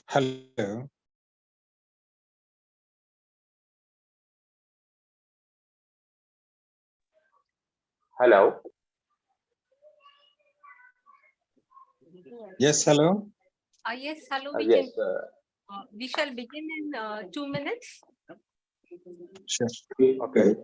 Hello. Hello. Yes, hello. Yes, hello. Yes. We shall begin in 2 minutes. Sure. Okay.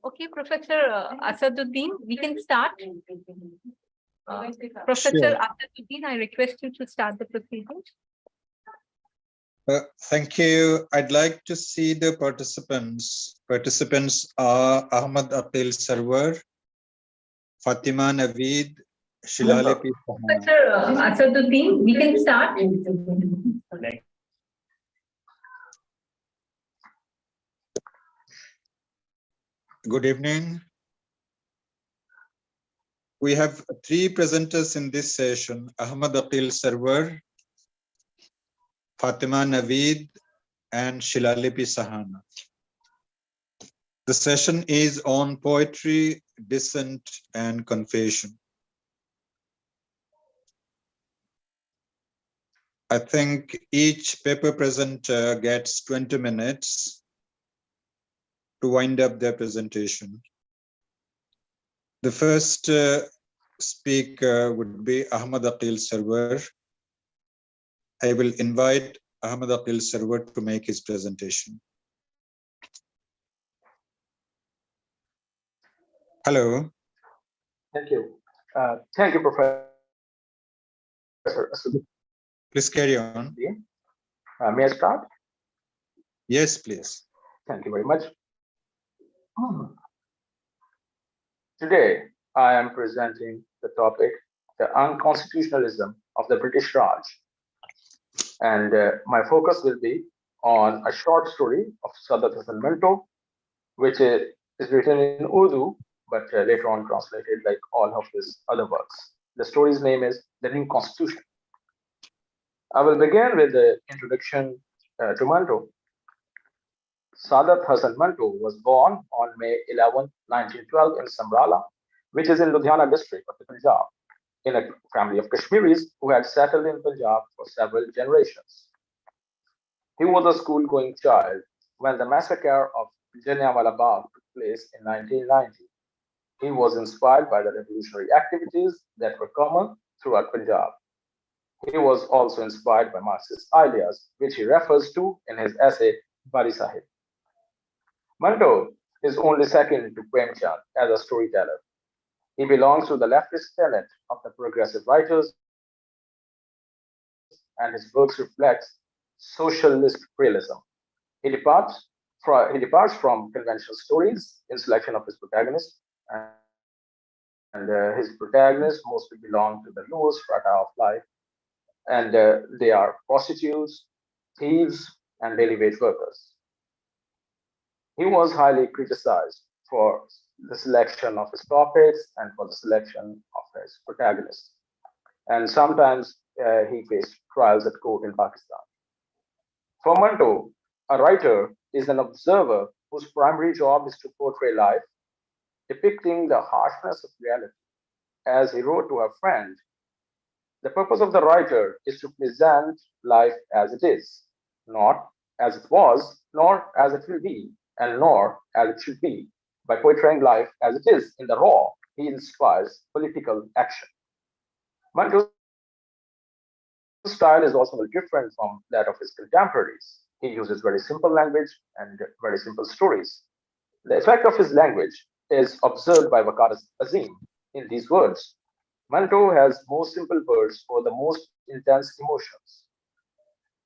Okay, Professor Asaduddin, we can start. Professor Sure. Asaduddin, I request you to start the proceedings. Thank you. I'd like to see the participants. Participants are Ahmad Aqil Sarwar, Fatima Naveed, Shilalipi Sahana. Professor Asaduddin, we can start. Good evening. We have 3 presenters in this session: Ahmad Aqil Sarwar, Fatima Naveed, and Shilalipi Sahana. The session is on poetry, dissent, and confession. I think each paper presenter gets 20 minutes to wind up their presentation. The first speaker would be Ahmad Aqil Sarwar. I will invite Ahmad Aqil Sarwar to make his presentation. Hello. Thank you. Thank you, Professor. Please carry on. May I start? Yes, please. Thank you very much. Today, I am presenting the topic, the unconstitutionalism of the British Raj. And my focus will be on a short story of Sadat Hasan Minto, which is written in Urdu, but later on translated like all of his other works. The story's name is The New Constitution. I will begin with the introduction to Minto. Sadat Hasan Minto was born on May 11, 1912 in Samrala, which is in Ludhiana district of the Punjab, in a family of Kashmiris who had settled in Punjab for several generations. He was a school-going child when the massacre of Jallianwala Bagh took place in 1990. He was inspired by the revolutionary activities that were common throughout Punjab. He was also inspired by Marxist ideas, which he refers to in his essay Bari Sahib. Minto is only second to Premchand as a storyteller. He belongs to the leftist tenet of the progressive writers, and his works reflect socialist realism. He departs from conventional stories in selection of his protagonists, and his protagonists mostly belong to the lower strata of life, and they are prostitutes, thieves, and daily wage workers. He was highly criticized for the selection of his topics and for the selection of his protagonists. And sometimes he faced trials at court in Pakistan. For Manto, a writer is an observer whose primary job is to portray life, depicting the harshness of reality. As he wrote to a friend, the purpose of the writer is to present life as it is, not as it was, nor as it will be, and nor as it should be. By portraying life as it is in the raw, he inspires political action. Manto's style is also very different from that of his contemporaries. He uses very simple language and very simple stories. The effect of his language is observed by Waqar Azim in these words. Manto has most simple words for the most intense emotions,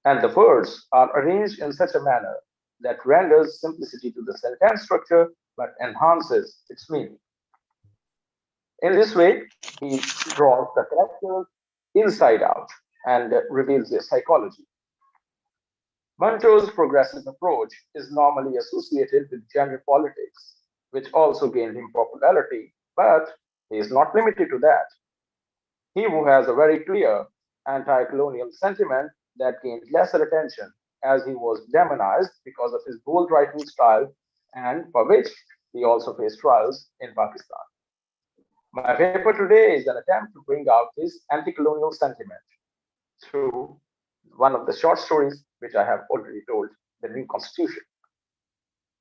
and the words are arranged in such a manner that renders simplicity to the sentence structure but enhances its meaning. In this way, he draws the characters inside out and reveals their psychology. Manto's progressive approach is normally associated with gender politics, which also gained him popularity, but he is not limited to that. He who has a very clear anti colonial sentiment that gained lesser attention as he was demonized because of his bold writing style and for which he also faced trials in Pakistan. My paper today is an attempt to bring out this anti colonial sentiment through one of the short stories which I have already told, The New Constitution.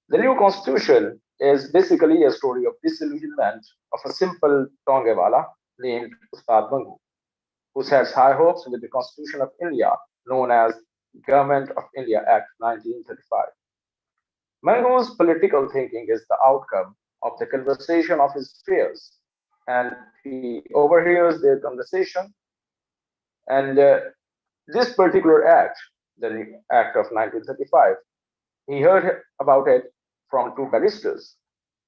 The New Constitution is basically a story of disillusionment of a simple Tongewala named Ustad Mangu, who sets high hopes with the Constitution of India, known as Government of India Act 1935. Mangu's political thinking is the outcome of the conversation of his peers, and he overhears their conversation. And this particular act, the Act of 1935, he heard about it from two barristers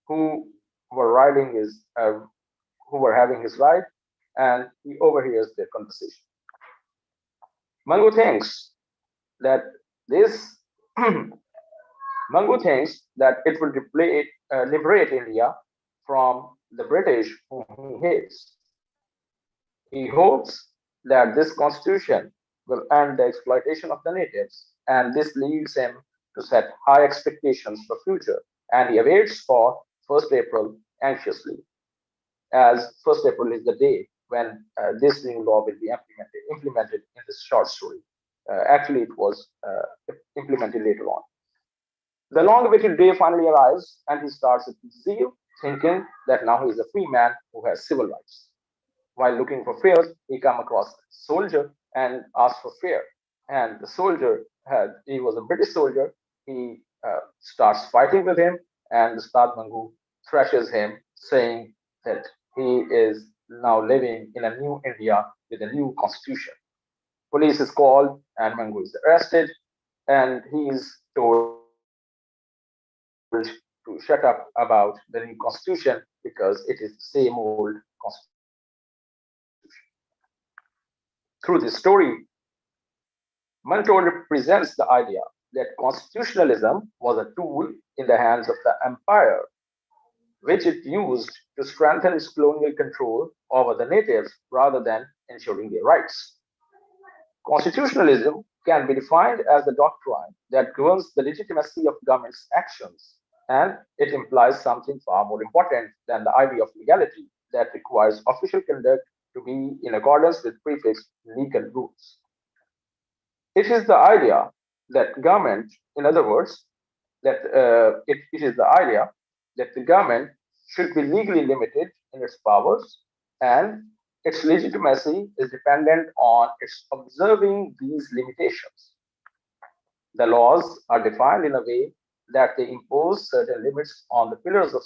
who were riding his, who were having his ride, and he overhears their conversation. Mangu thinks that this Mangu thinks that it will liberate India from the British whom he hates. He hopes that this constitution will end the exploitation of the natives, and this leads him to set high expectations for future, and he awaits for 1st April anxiously, as 1st April is the day when this new law will be implemented in this short story. Actually, it was implemented later on. The long-awaited day finally arrives, and he starts with zeal, thinking that now he is a free man who has civil rights. While looking for fare, he comes across a soldier and asks for fare. And the soldier he was a British soldier. He starts fighting with him, and Ustad Mangu thrashes him, saying that he is now living in a new India with a new constitution. Police is called, and Mangu is arrested, and he is told to shut up about the new constitution because it is the same old constitution. Through this story, Manto represents the idea that constitutionalism was a tool in the hands of the empire, which it used to strengthen its colonial control over the natives rather than ensuring their rights. Constitutionalism can be defined as the doctrine that governs the legitimacy of government's actions, and it implies something far more important than the idea of legality that requires official conduct to be in accordance with prefixed legal rules. It is the idea that government, in other words, that it is the idea that the government should be legally limited in its powers, and its legitimacy is dependent on its observing these limitations. The laws are defined in a way that they impose certain limits on the pillars of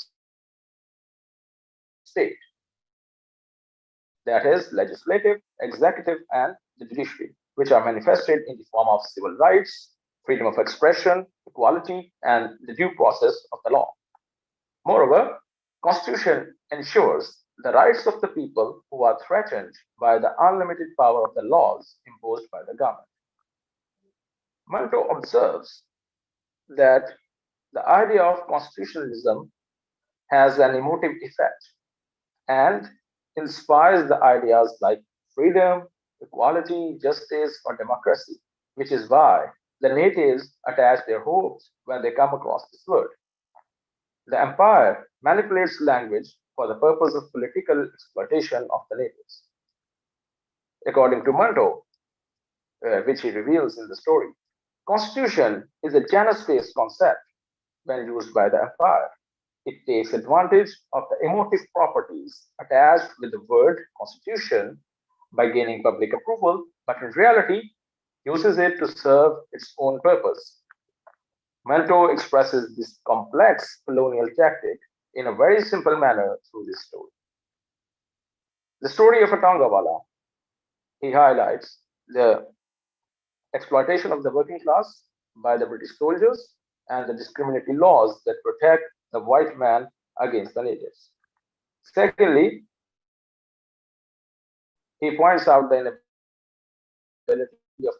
state, that is, legislative, executive, and the judiciary, which are manifested in the form of civil rights, freedom of expression, equality, and the due process of the law. Moreover, Constitution ensures the rights of the people who are threatened by the unlimited power of the laws imposed by the government. Manto observes that The idea of constitutionalism has an emotive effect and inspires the ideas like freedom, equality, justice, or democracy, which is why the natives attach their hopes when they come across this word. The empire manipulates language for the purpose of political exploitation of the natives. According to Munto, which he reveals in the story, constitution is a Janus-based concept when used by the empire. It takes advantage of the emotive properties attached with the word constitution by gaining public approval, but in reality uses it to serve its own purpose. Manto expresses this complex colonial tactic in a very simple manner through this story. The story of a Tangawala, he highlights the exploitation of the working class by the British soldiers and the discriminatory laws that protect the white man against the natives. Secondly, he points out the inability of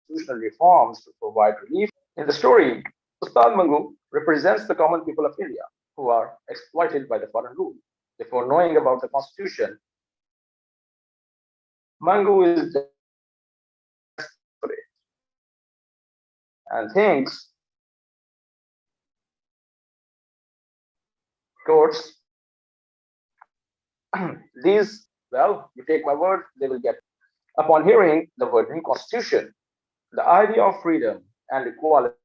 constitutional reforms to provide relief. In the story, Ustad Mangu represents the common people of India who are exploited by the foreign rule. Before knowing about the constitution, Mangu is desperate and thinks courts these, well, you take my word, they will get. Upon hearing the word new constitution, the idea of freedom and equality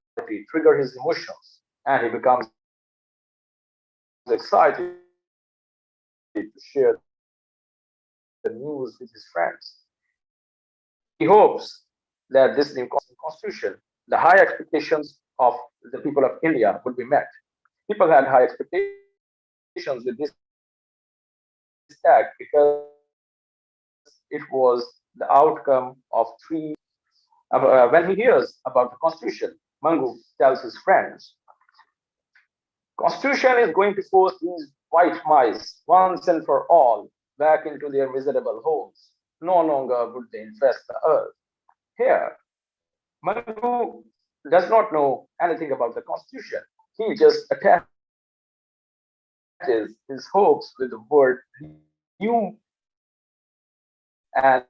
trigger his emotions, and he becomes excited to share the news with his friends. He hopes that this new constitution, the high expectations of the people of India would be met. People had high expectations with this act because it was the outcome of three. When he hears about the constitution, Mangu tells his friends, Constitution is going to force these white mice once and for all back into their miserable holes. No longer would they infest the earth. Here, Mangu does not know anything about the constitution. He just attaches his hopes with the word new and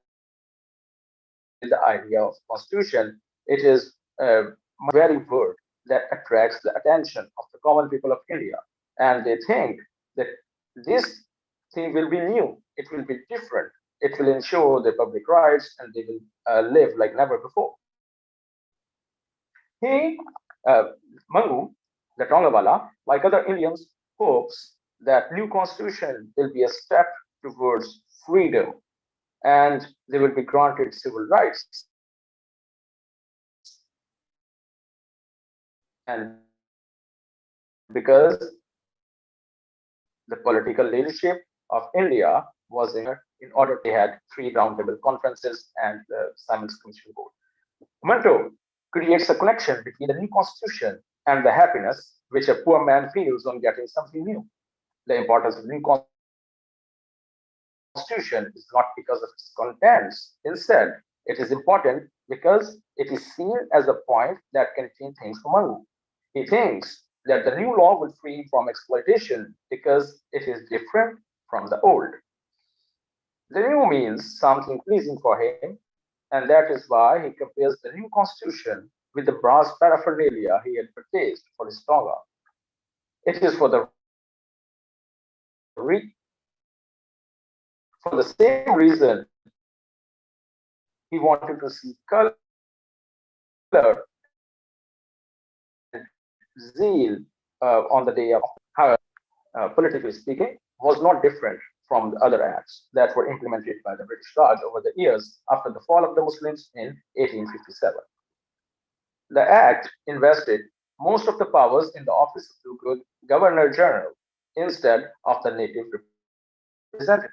the idea of constitution. It is a very word that attracts the attention of the common people of India. And they think that this thing will be new, it will be different, it will ensure their public rights, and they will live like never before. He, Mangu, the Tongawala, like other Indians, hopes that new constitution will be a step towards freedom and they will be granted civil rights. And because the political leadership of India was in order they had three roundtable conferences and the Simon's Commission Board. Manto creates a connection between the new constitution and the happiness which a poor man feels on getting something new. The importance of new constitution is not because of its contents. Instead, it is important because it is seen as a point that can change things for Mangu. He thinks that the new law will free him from exploitation because it is different from the old. The new means something pleasing for him, and that is why he compares the new constitution with the brass paraphernalia he had purchased for his Tonga. It is for the same reason he wanted to see color and zeal on the day of, however, politically speaking, was not different from the other acts that were implemented by the British Raj over the years after the fall of the Muslims in 1857. The act invested most of the powers in the office of the Governor General instead of the native representative.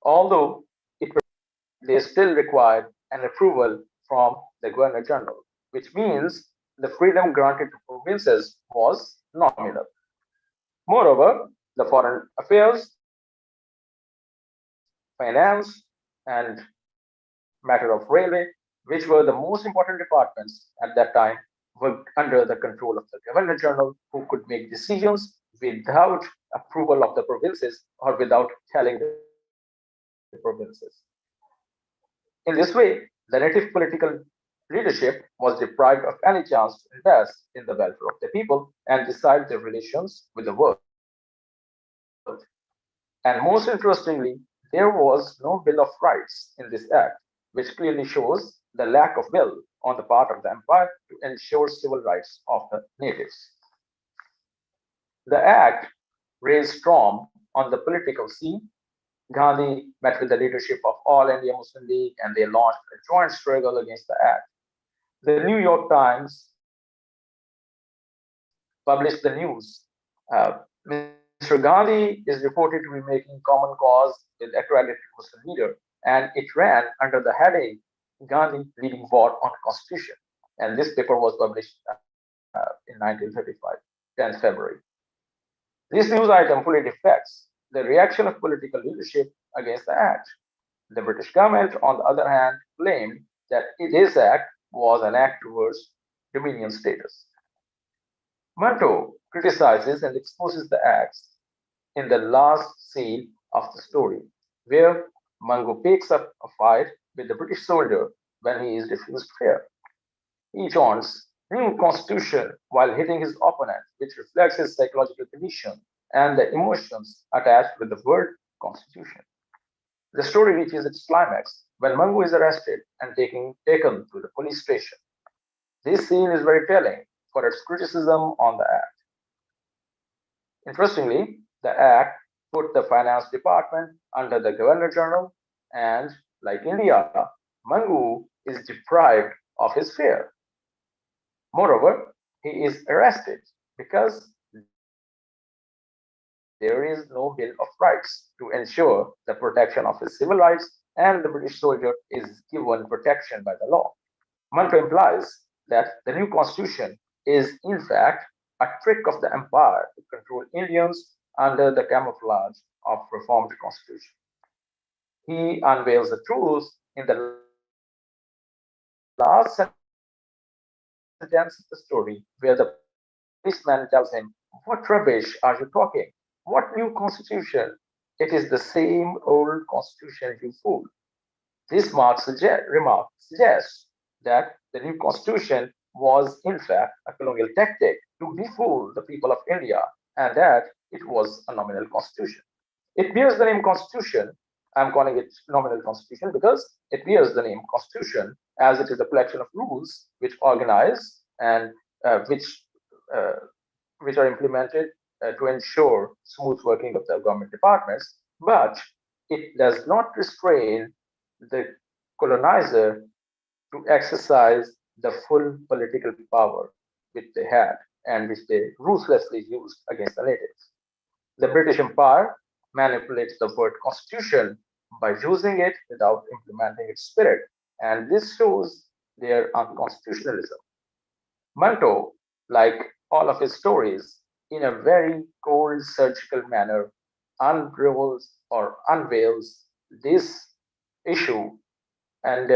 Although they still required an approval from the Governor General, which means the freedom granted to provinces was nominal. Moreover, the foreign affairs, finance, and matter of railway which were the most important departments at that time, were under the control of the Governor General, who could make decisions without approval of the provinces or without telling the provinces. In this way, the native political leadership was deprived of any chance to invest in the welfare of the people and decide their relations with the world. And most interestingly, there was no Bill of Rights in this act, which clearly shows the lack of will on the part of the empire to ensure civil rights of the natives. The act raised storm on the political scene. Gandhi met with the leadership of All India Muslim League and they launched a joint struggle against the act. The New York Times published the news. Mr. Gandhi is reported to be making common cause with accredited Muslim leader, and it ran under the heading Gandhi leading war on Constitution. And this paper was published in 1935, 10th February. This news item fully reflects the reaction of political leadership against the act. The British government, on the other hand, claimed that this act was an act towards dominion status. Manto criticizes and exposes the acts in the last scene of the story, where Mango picks up a fight with the British soldier when he is refused fare. He taunts new constitution while hitting his opponent, which reflects his psychological condition and the emotions attached with the word constitution. The story reaches its climax when Mango is arrested and taken to the police station. This scene is very telling for its criticism on the act. Interestingly, the act put the finance department under the Governor General, and like India, Mangu is deprived of his fare. Moreover, he is arrested because there is no Bill of Rights to ensure the protection of his civil rights, and the British soldier is given protection by the law. Manto implies that the new constitution is, in fact, a trick of the empire to control Indians under the camouflage of reformed constitution. He unveils the truth in the last sentence of the story, where the policeman tells him, "What rubbish are you talking? What new constitution? It is the same old constitution, you fool." This remark suggests that the new constitution was in fact a colonial tactic to befool the people of India, and that it was a nominal constitution. It bears the name constitution. I'm calling it nominal constitution because it bears the name constitution, as it is a collection of rules which organize and which are implemented to ensure smooth working of the government departments, but it does not restrain the colonizer to exercise the full political power which they had and which they ruthlessly used against the natives. The British Empire manipulates the word constitution by using it without implementing its spirit, and this shows their unconstitutionalism. Manto, like all of his stories, in a very cold surgical manner, unravels or unveils this issue, and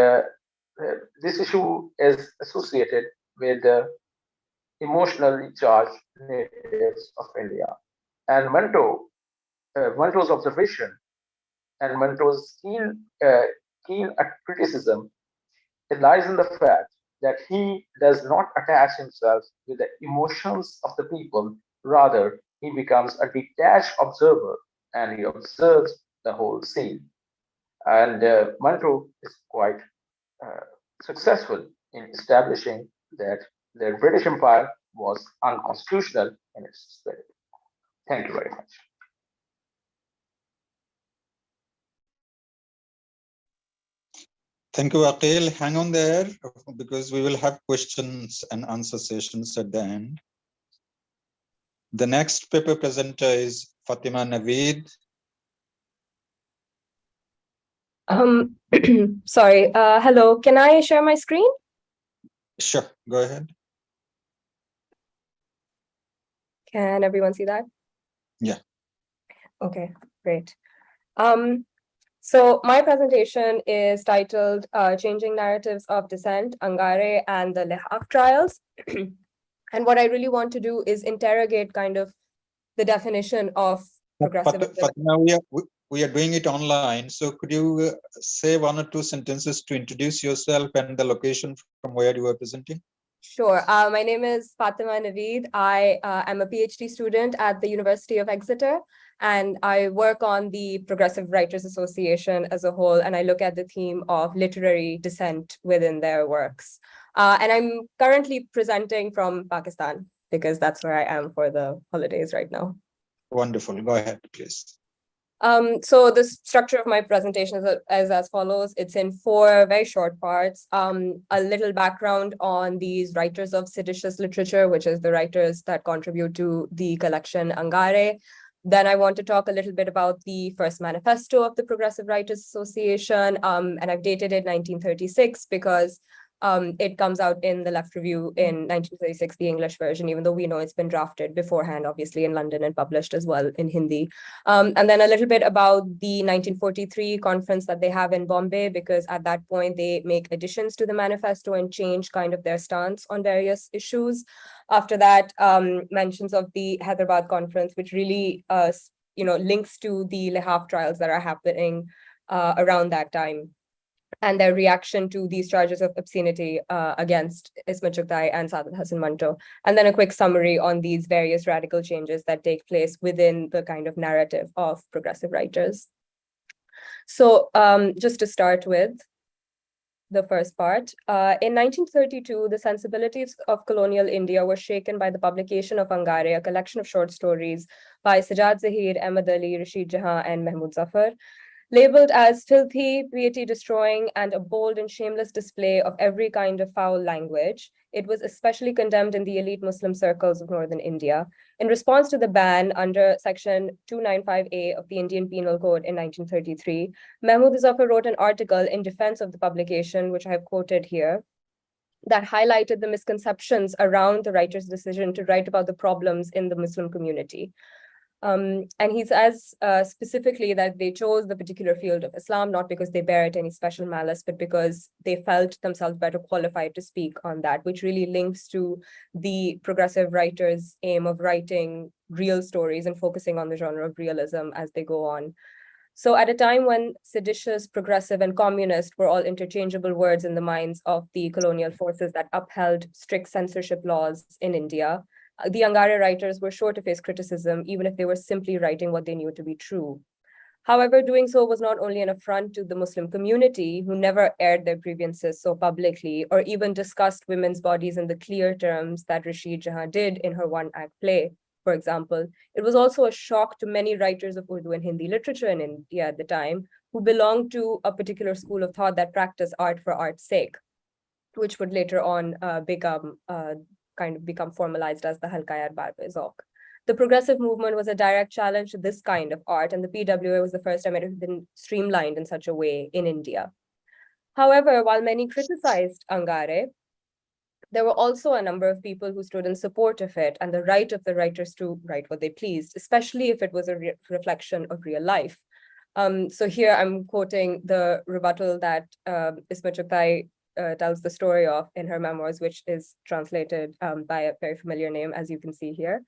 this issue is associated with the emotionally charged natives of India. And Manto's observation and Manto's keen criticism, it lies in the fact that he does not attach himself with the emotions of the people. Rather, he becomes a detached observer and he observes the whole scene. And Manto is quite successful in establishing that the British Empire was unconstitutional in its spirit. Thank you very much. Thank you, Aqil. Hang on there because we will have questions and answer sessions at the end. The next paper presenter is Fatima Naveed. Sorry. Hello. Can I share my screen? Sure, go ahead. Can everyone see that? Yeah. Okay, great. So my presentation is titled Changing Narratives of Dissent, Angarey and the Le Havre Trials. And what I really want to do is interrogate kind of the definition of progressivism. Fatima, we are doing it online. So could you say one or two sentences to introduce yourself and the location from where you are presenting? Sure. My name is Fatima Naveed. I am a PhD student at the University of Exeter, and I work on the Progressive Writers Association as a whole, and I look at the theme of literary dissent within their works. And I'm currently presenting from Pakistan because that's where I am for the holidays right now. Wonderful. Go ahead, please. So the structure of my presentation is as follows. It's in 4 very short parts. A little background on these writers of seditious literature, which is the writers that contribute to the collection Angarey. Then I want to talk a little bit about the first manifesto of the Progressive Writers Association, and I've dated it 1936 because it comes out in the Left Review in 1936, the English version, even though we know it's been drafted beforehand, obviously in London and published as well in Hindi. And then a little bit about the 1943 conference that they have in Bombay, because at that point they make additions to the manifesto and change kind of their stance on various issues. After that, mentions of the Hyderabad conference, which really links to the Le Havre trials that are happening around that time, and their reaction to these charges of obscenity against Ismat Chughtai and Saadat Hasan Manto, and then a quick summary on these various radical changes that take place within the kind of narrative of progressive writers. So just to start with the first part, in 1932, the sensibilities of colonial India were shaken by the publication of Angarey, a collection of short stories by Sajjad Zahir, Ahmad Ali, Rashid Jahan, and Mahmud Zafar. Labeled as filthy, piety-destroying, and a bold and shameless display of every kind of foul language, it was especially condemned in the elite Muslim circles of northern India. In response to the ban under Section 295A of the Indian Penal Code in 1933, Mahmud Zafar wrote an article in defense of the publication, which I have quoted here, that highlighted the misconceptions around the writer's decision to write about the problems in the Muslim community. And he says specifically that they chose the particular field of Islam, not because they bear any special malice, but because they felt themselves better qualified to speak on that, which really links to the progressive writers' aim of writing real stories and focusing on the genre of realism as they go on. So at a time when seditious, progressive, and communist were all interchangeable words in the minds of the colonial forces that upheld strict censorship laws in India, the Angarey writers were sure to face criticism, even if they were simply writing what they knew to be true. However, doing so was not only an affront to the Muslim community, who never aired their grievances so publicly or even discussed women's bodies in the clear terms that Rashid Jahan did in her one-act play, for example. It was also a shock to many writers of Urdu and Hindi literature in India at the time, who belonged to a particular school of thought that practiced art for art's sake, which would later on become formalized as the Halka Barbe-Zauq. The progressive movement was a direct challenge to this kind of art, and the PWA was the first time it had been streamlined in such a way in India. However, while many criticized Angarey, there were also a number of people who stood in support of it and the right of the writers to write what they pleased, especially if it was a reflection of real life. So here I'm quoting the rebuttal that Ismat Chughtai tells the story of in her memoirs, which is translated by a very familiar name, as you can see here.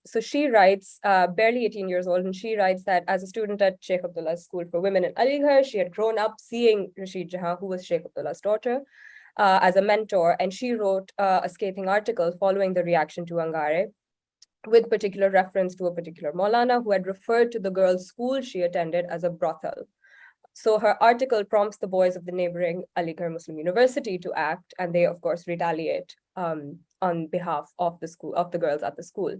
So she writes, barely 18 years old, and she writes that as a student at Sheikh Abdullah's School for Women in Aligarh, she had grown up seeing Rashid Jahan, who was Sheikh Abdullah's daughter, as a mentor, and she wrote a scathing article following the reaction to Angarey, with particular reference to a particular Maulana who had referred to the girls' school she attended as a brothel. So her article prompts the boys of the neighboring Aligarh Muslim University to act, and they, of course, retaliate on behalf of the school, of the girls at the school.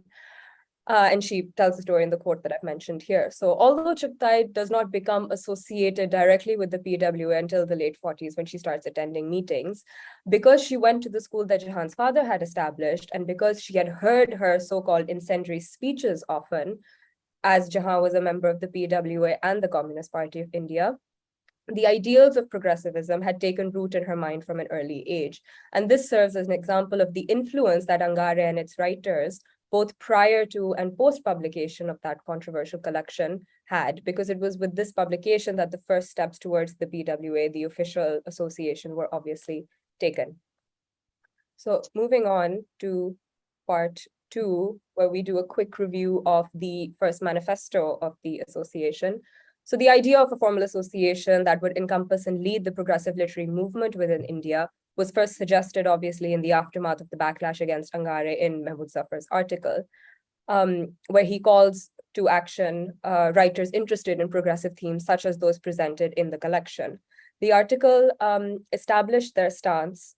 And she tells the story in the quote that I've mentioned here. So although Chughtai does not become associated directly with the PWA until the late 40s when she starts attending meetings, because she went to the school that Jahan's father had established, and because she had heard her so-called incendiary speeches often, as Jahan was a member of the PWA and the Communist Party of India, the ideals of progressivism had taken root in her mind from an early age. And this serves as an example of the influence that Angarey and its writers both prior to and post-publication of that controversial collection had, because it was with this publication that the first steps towards the PWA, the official association, were obviously taken. So moving on to part 2, where we do a quick review of the first manifesto of the association. So the idea of a formal association that would encompass and lead the progressive literary movement within India was first suggested, obviously, in the aftermath of the backlash against Angarey in Mahmood Zafar's article, where he calls to action writers interested in progressive themes, such as those presented in the collection. The article established their stance.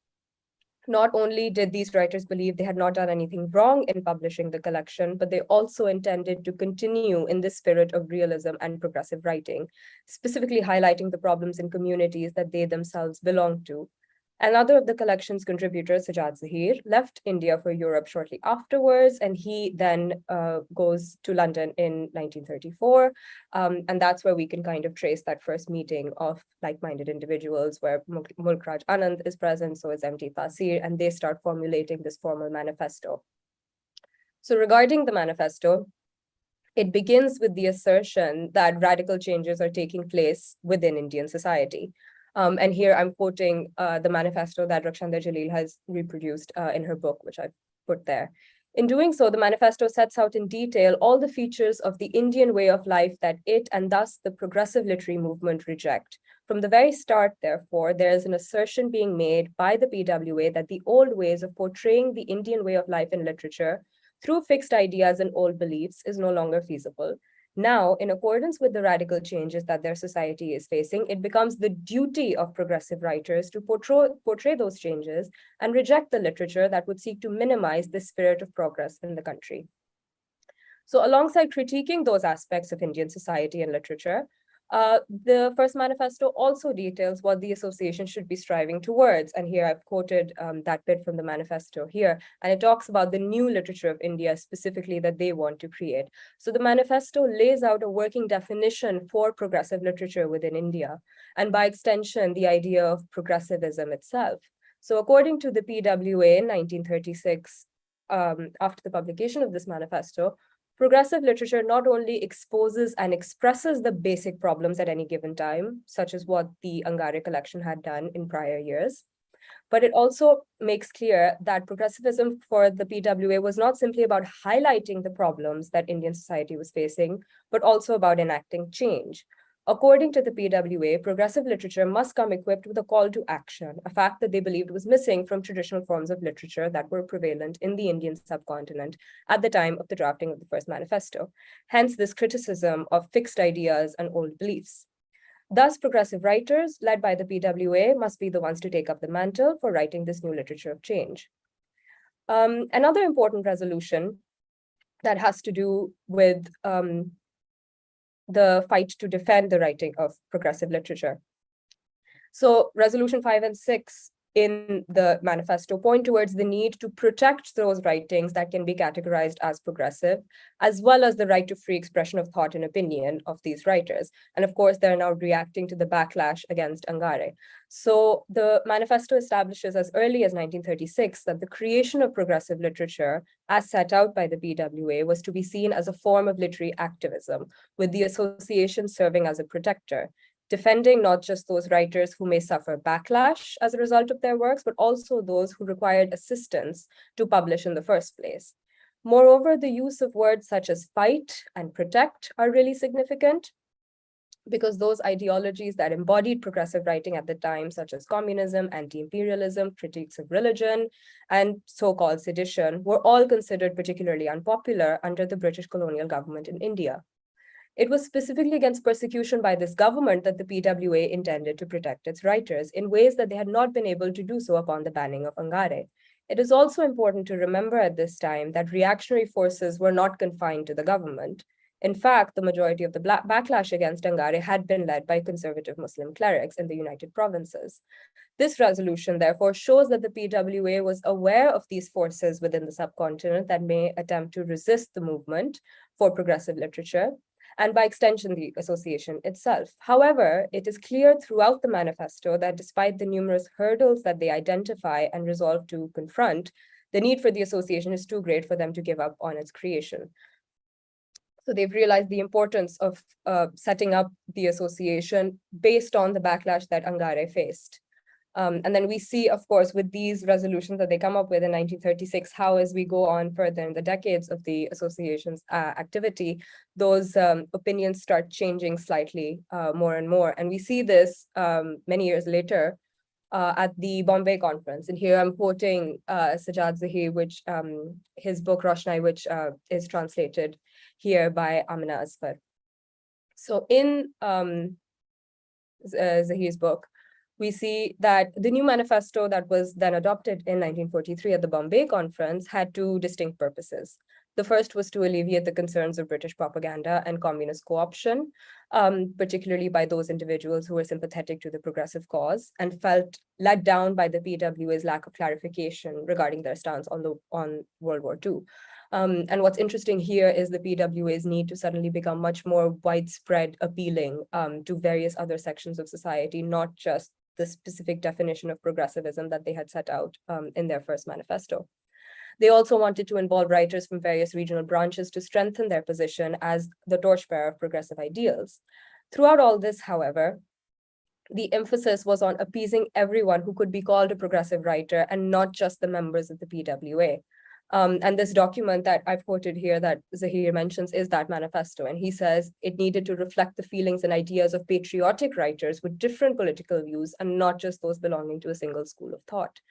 Not only did these writers believe they had not done anything wrong in publishing the collection, but they also intended to continue in the spirit of realism and progressive writing, specifically highlighting the problems in communities that they themselves belong to. Another of the collection's contributors, Sajjad Zahir, left India for Europe shortly afterwards, and he then goes to London in 1934. And that's where we can kind of trace that first meeting of like-minded individuals, where Mulk Raj Anand is present, so is M.T. Tasir, and they start formulating this formal manifesto. So regarding the manifesto, it begins with the assertion that radical changes are taking place within Indian society. And here I'm quoting the manifesto that Rakshanda Jalil has reproduced in her book, which I've put there. In doing so, the manifesto sets out in detail all the features of the Indian way of life that it, and thus the progressive literary movement, reject. From the very start, therefore, there is an assertion being made by the PWA that the old ways of portraying the Indian way of life in literature through fixed ideas and old beliefs is no longer feasible. Now, in accordance with the radical changes that their society is facing, it becomes the duty of progressive writers to portray those changes and reject the literature that would seek to minimize the spirit of progress in the country. So alongside critiquing those aspects of Indian society and literature, the first manifesto also details what the association should be striving towards. And here I've quoted that bit from the manifesto here, and it talks about the new literature of India specifically that they want to create. So the manifesto lays out a working definition for progressive literature within India, and by extension, the idea of progressivism itself. So according to the PWA in 1936, after the publication of this manifesto, progressive literature not only exposes and expresses the basic problems at any given time, such as what the Angarey collection had done in prior years, but it also makes clear that progressivism for the PWA was not simply about highlighting the problems that Indian society was facing, but also about enacting change. According to the PWA, progressive literature must come equipped with a call to action, a fact that they believed was missing from traditional forms of literature that were prevalent in the Indian subcontinent at the time of the drafting of the first manifesto. Hence, this criticism of fixed ideas and old beliefs. Thus, progressive writers, led by the PWA, must be the ones to take up the mantle for writing this new literature of change. Another important resolution that has to do with the fight to defend the writing of progressive literature. So resolution 5 and 6 in the manifesto point towards the need to protect those writings that can be categorized as progressive, as well as the right to free expression of thought and opinion of these writers. And of course, they're now reacting to the backlash against Angarey. So the manifesto establishes as early as 1936 that the creation of progressive literature, as set out by the PWA, was to be seen as a form of literary activism, with the association serving as a protector, defending not just those writers who may suffer backlash as a result of their works, but also those who required assistance to publish in the first place. Moreover, the use of words such as fight and protect are really significant, because those ideologies that embodied progressive writing at the time, such as communism, anti-imperialism, critiques of religion, and so-called sedition, were all considered particularly unpopular under the British colonial government in India. It was specifically against persecution by this government that the PWA intended to protect its writers in ways that they had not been able to do so upon the banning of Angarey. It is also important to remember at this time that reactionary forces were not confined to the government. In fact, the majority of the backlash against Angarey had been led by conservative Muslim clerics in the United Provinces. This resolution, therefore, shows that the PWA was aware of these forces within the subcontinent that may attempt to resist the movement for progressive literature, and by extension, the association itself. However, it is clear throughout the manifesto that despite the numerous hurdles that they identify and resolve to confront, the need for the association is too great for them to give up on its creation. So they've realized the importance of setting up the association based on the backlash that Angarey faced. And then we see, of course, with these resolutions that they come up with in 1936, how as we go on further in the decades of the association's activity, those opinions start changing slightly more and more. And we see this many years later at the Bombay conference. And here I'm quoting Sajjad Zahir, which his book Roshnai, which is translated here by Amina Asfar. So in Zahir's book, we see that the new manifesto that was then adopted in 1943 at the Bombay conference had two distinct purposes. The first was to alleviate the concerns of British propaganda and communist co-option, particularly by those individuals who were sympathetic to the progressive cause and felt let down by the PWA's lack of clarification regarding their stance on World War II. And what's interesting here is the PWA's need to suddenly become much more widespread, appealing to various other sections of society, not just the specific definition of progressivism that they had set out in their first manifesto. They also wanted to involve writers from various regional branches to strengthen their position as the torchbearer of progressive ideals. Throughout all this, however, the emphasis was on appeasing everyone who could be called a progressive writer and not just the members of the PWA. And this document that I've quoted here that Zahir mentions is that manifesto. And he says it needed to reflect the feelings and ideas of patriotic writers with different political views and not just those belonging to a single school of thought.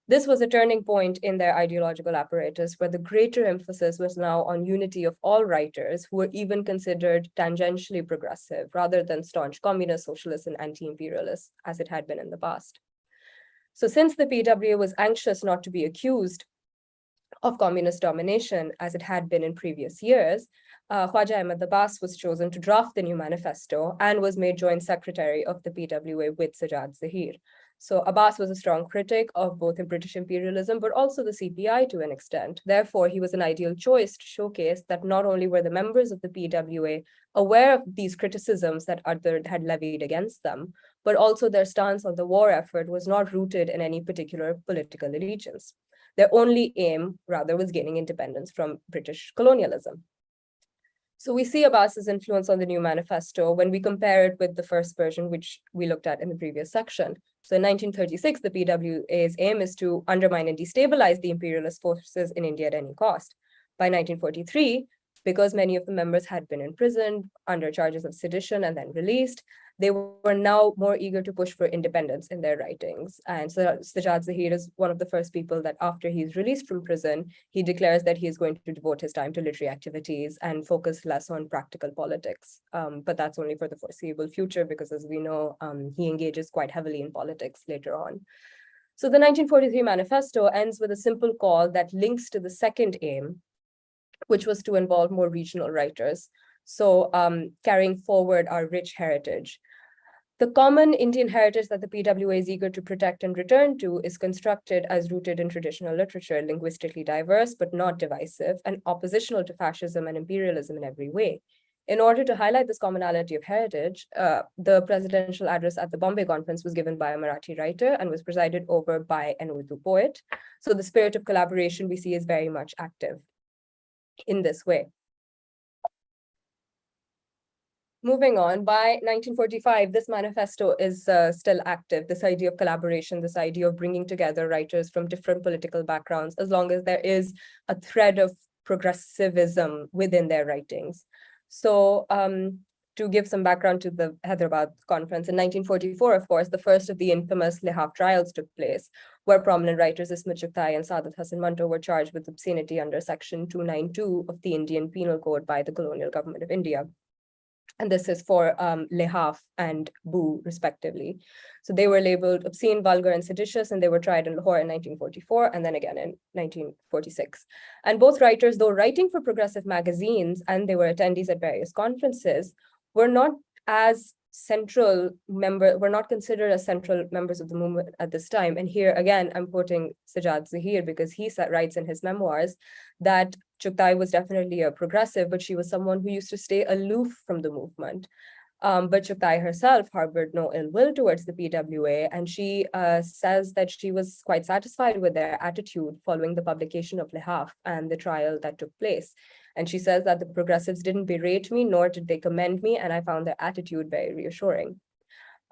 This was a turning point in their ideological apparatus where the greater emphasis was now on unity of all writers who were even considered tangentially progressive rather than staunch communist, socialists, and anti-imperialists as it had been in the past. So since the PWA was anxious not to be accused of communist domination, as it had been in previous years, Khwaja Ahmad Abbas was chosen to draft the new manifesto and was made joint secretary of the PWA with Sajjad Zahir. So Abbas was a strong critic of both British imperialism, but also the CPI to an extent. Therefore, he was an ideal choice to showcase that not only were the members of the PWA aware of these criticisms that others had levied against them, but also their stance on the war effort was not rooted in any particular political allegiance. Their only aim, rather, was gaining independence from British colonialism. So we see Abbas's influence on the new manifesto when we compare it with the first version, which we looked at in the previous section. So in 1936, the PWA's aim is to undermine and destabilize the imperialist forces in India at any cost. By 1943, because many of the members had been imprisoned under charges of sedition and then released, they were now more eager to push for independence in their writings. And so Sajjad Zahir is one of the first people that after he's released from prison, he declares that he is going to devote his time to literary activities and focus less on practical politics. But that's only for the foreseeable future, because as we know, he engages quite heavily in politics later on. So the 1943 manifesto ends with a simple call that links to the second aim, which was to involve more regional writers. So carrying forward our rich heritage. The common Indian heritage that the PWA is eager to protect and return to is constructed as rooted in traditional literature, linguistically diverse, but not divisive, and oppositional to fascism and imperialism in every way. In order to highlight this commonality of heritage, the presidential address at the Bombay conference was given by a Marathi writer and was presided over by an Urdu poet. So the spirit of collaboration we see is very much active in this way. Moving on, by 1945, this manifesto is still active. This idea of collaboration, this idea of bringing together writers from different political backgrounds, as long as there is a thread of progressivism within their writings. So to give some background to the Hyderabad conference, in 1944, of course, the first of the infamous Lehaf trials took place, where prominent writers Ismat Chughtai and Saadat Hasan Manto were charged with obscenity under Section 292 of the Indian Penal Code by the colonial government of India. And this is for Lehaf and Boo, respectively. So they were labeled obscene, vulgar, and seditious, and they were tried in Lahore in 1944, and then again in 1946. And both writers, though writing for progressive magazines, and they were attendees at various conferences, were not as were not considered as central members of the movement at this time. And here, again, I'm quoting Sajjad Zahir, because he writes in his memoirs that Chugtai was definitely a progressive, but she was someone who used to stay aloof from the movement. But Chugtai herself harbored no ill will towards the PWA, and she says that she was quite satisfied with their attitude following the publication of Lehaf and the trial that took place. And she says that the progressives didn't berate me, nor did they commend me, and I found their attitude very reassuring.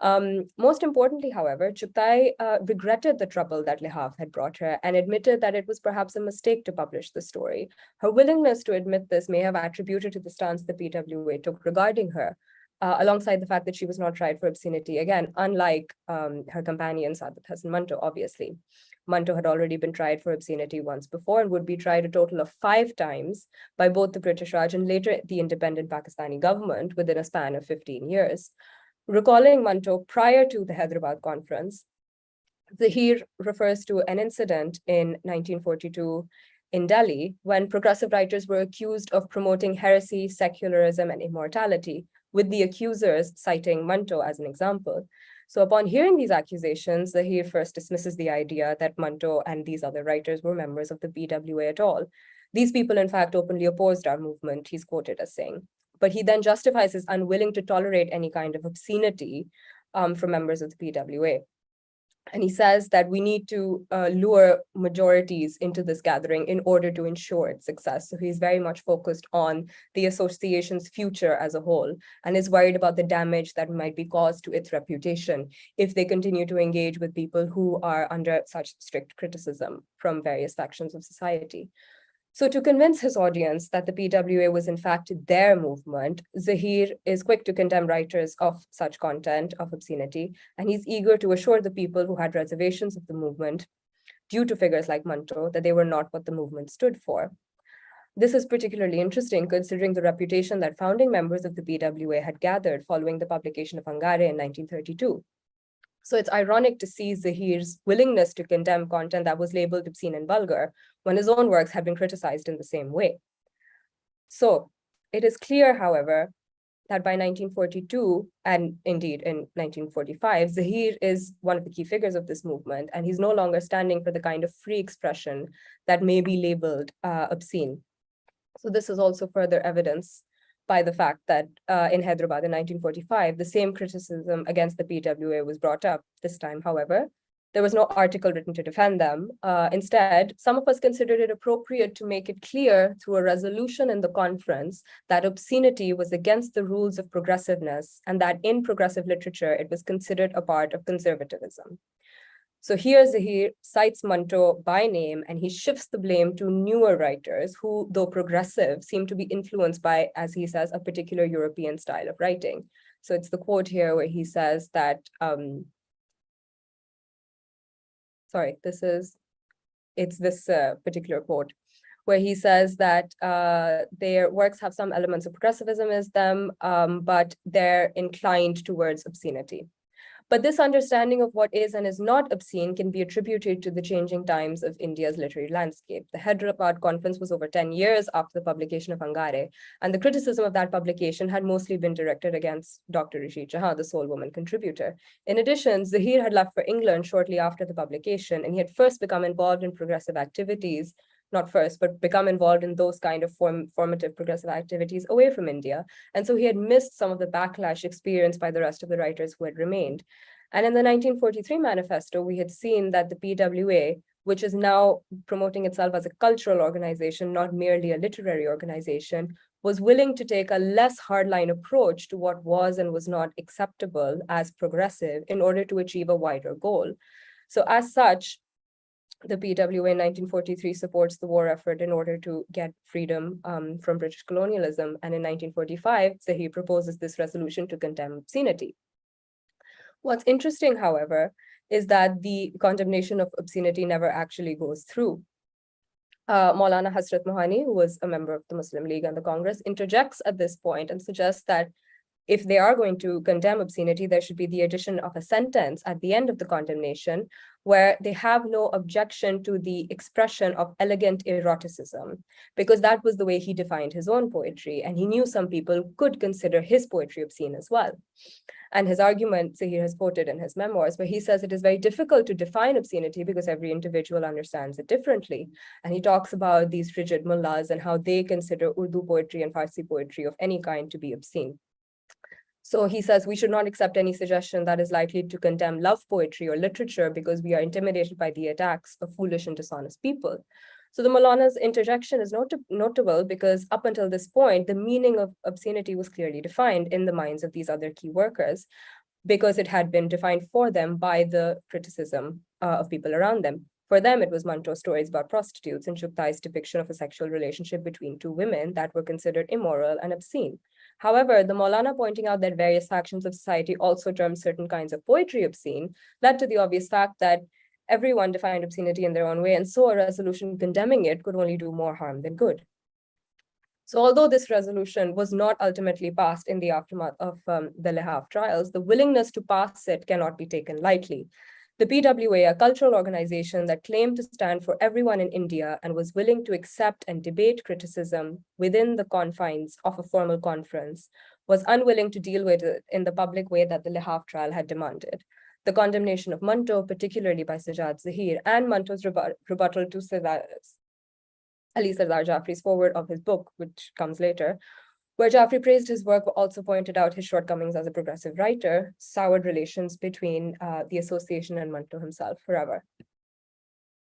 Most importantly, however, Chugtai regretted the trouble that Lehaf had brought her and admitted that it was perhaps a mistake to publish the story. Her willingness to admit this may have attributed to the stance the PWA took regarding her, alongside the fact that she was not tried for obscenity. Again, unlike her companion Saadat Hasan Manto, obviously. Manto had already been tried for obscenity once before and would be tried a total of 5 times by both the British Raj and later the independent Pakistani government within a span of 15 years. Recalling Manto prior to the Hyderabad conference, Zahir refers to an incident in 1942 in Delhi when progressive writers were accused of promoting heresy, secularism, and immortality, with the accusers citing Manto as an example. So upon hearing these accusations, Zahir first dismisses the idea that Manto and these other writers were members of the PWA at all. These people, in fact, openly opposed our movement, he's quoted as saying. But he then justifies his unwilling to tolerate any kind of obscenity from members of the PWA. And he says that we need to lure majorities into this gathering in order to ensure its success. So he's very much focused on the association's future as a whole and is worried about the damage that might be caused to its reputation if they continue to engage with people who are under such strict criticism from various factions of society. So to convince his audience that the PWA was in fact their movement, Zahir is quick to condemn writers of such content of obscenity, and he's eager to assure the people who had reservations of the movement due to figures like Manto that they were not what the movement stood for. This is particularly interesting considering the reputation that founding members of the PWA had gathered following the publication of Angarey in 1932. So it's ironic to see Zahir's willingness to condemn content that was labeled obscene and vulgar when his own works had been criticized in the same way. So it is clear, however, that by 1942, and indeed in 1945, Zahir is one of the key figures of this movement, and he's no longer standing for the kind of free expression that may be labeled obscene. So this is also further evidence by the fact that in Hyderabad in 1945, the same criticism against the PWA was brought up. This time, however, there was no article written to defend them. Instead, some of us considered it appropriate to make it clear through a resolution in the conference that obscenity was against the rules of progressiveness and that in progressive literature, it was considered a part of conservatism. So here Zahir cites Manto by name and he shifts the blame to newer writers who, though progressive, seem to be influenced by, as he says, a particular European style of writing. So it's the quote here where he says that, it's this particular quote where he says that their works have some elements of progressivism as them, but they're inclined towards obscenity. But this understanding of what is and is not obscene can be attributed to the changing times of India's literary landscape. The Hyderabad conference was over 10 years after the publication of Angarey, and the criticism of that publication had mostly been directed against Dr. Rashid Jahan, the sole woman contributor. In addition, Zahir had left for England shortly after the publication, and he had first become involved in progressive activities, not first, but become involved in those kind of formative progressive activities away from India. And so he had missed some of the backlash experienced by the rest of the writers who had remained. And in the 1943 manifesto, we had seen that the PWA, which is now promoting itself as a cultural organization, not merely a literary organization, was willing to take a less hardline approach to what was and was not acceptable as progressive in order to achieve a wider goal. So as such, the PWA in 1943 supports the war effort in order to get freedom from British colonialism. And in 1945, Zahir proposes this resolution to condemn obscenity. What's interesting, however, is that the condemnation of obscenity never actually goes through. Maulana Hasrat Mohani, who was a member of the Muslim League and the Congress, interjects at this point and suggests that if they are going to condemn obscenity, there should be the addition of a sentence at the end of the condemnation where they have no objection to the expression of elegant eroticism, because that was the way he defined his own poetry. And he knew some people could consider his poetry obscene as well. And his argument, Zahir has quoted in his memoirs, where he says it is very difficult to define obscenity because every individual understands it differently. And he talks about these frigid mullahs and how they consider Urdu poetry and Farsi poetry of any kind to be obscene. So he says we should not accept any suggestion that is likely to condemn love poetry or literature because we are intimidated by the attacks of foolish and dishonest people. So the Maulana's interjection is notable because up until this point, the meaning of obscenity was clearly defined in the minds of these other key workers because it had been defined for them by the criticism of people around them. For them, it was Manto's stories about prostitutes and Chughta's depiction of a sexual relationship between two women that were considered immoral and obscene. However, the Maulana pointing out that various factions of society also termed certain kinds of poetry obscene led to the obvious fact that everyone defined obscenity in their own way, and so a resolution condemning it could only do more harm than good. So although this resolution was not ultimately passed in the aftermath of the Le Havre trials, the willingness to pass it cannot be taken lightly. The PWA, a cultural organization that claimed to stand for everyone in India and was willing to accept and debate criticism within the confines of a formal conference, was unwilling to deal with it in the public way that the Le Havre trial had demanded. The condemnation of Manto, particularly by Sajjad Zahir, and Manto's rebuttal to Ali Sardar Jafri's foreword of his book, which comes later, where Jafri praised his work but also pointed out his shortcomings as a progressive writer, soured relations between the association and Manto himself forever.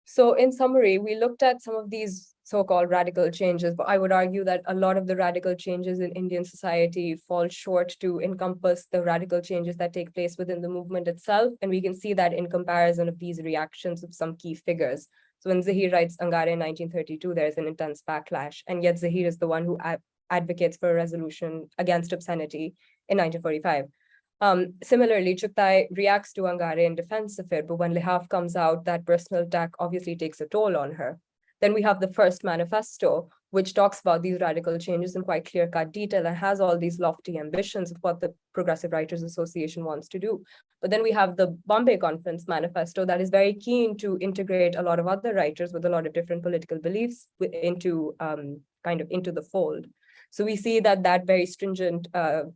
So in summary, we looked at some of these so-called radical changes, but I would argue that a lot of the radical changes in Indian society fall short to encompass the radical changes that take place within the movement itself. And we can see that in comparison of these reactions of some key figures. So when Zahir writes Angarey in 1932, there's an intense backlash, and yet Zahir is the one who advocates for a resolution against obscenity in 1945. Similarly, Chughtai reacts to Angarey in defense of it, but when Le Havre comes out, that personal attack obviously takes a toll on her. Then we have the first manifesto, which talks about these radical changes in quite clear-cut detail and has all these lofty ambitions of what the Progressive Writers Association wants to do. But then we have the Bombay Conference manifesto that is very keen to integrate a lot of other writers with a lot of different political beliefs into the fold. So we see that that very stringent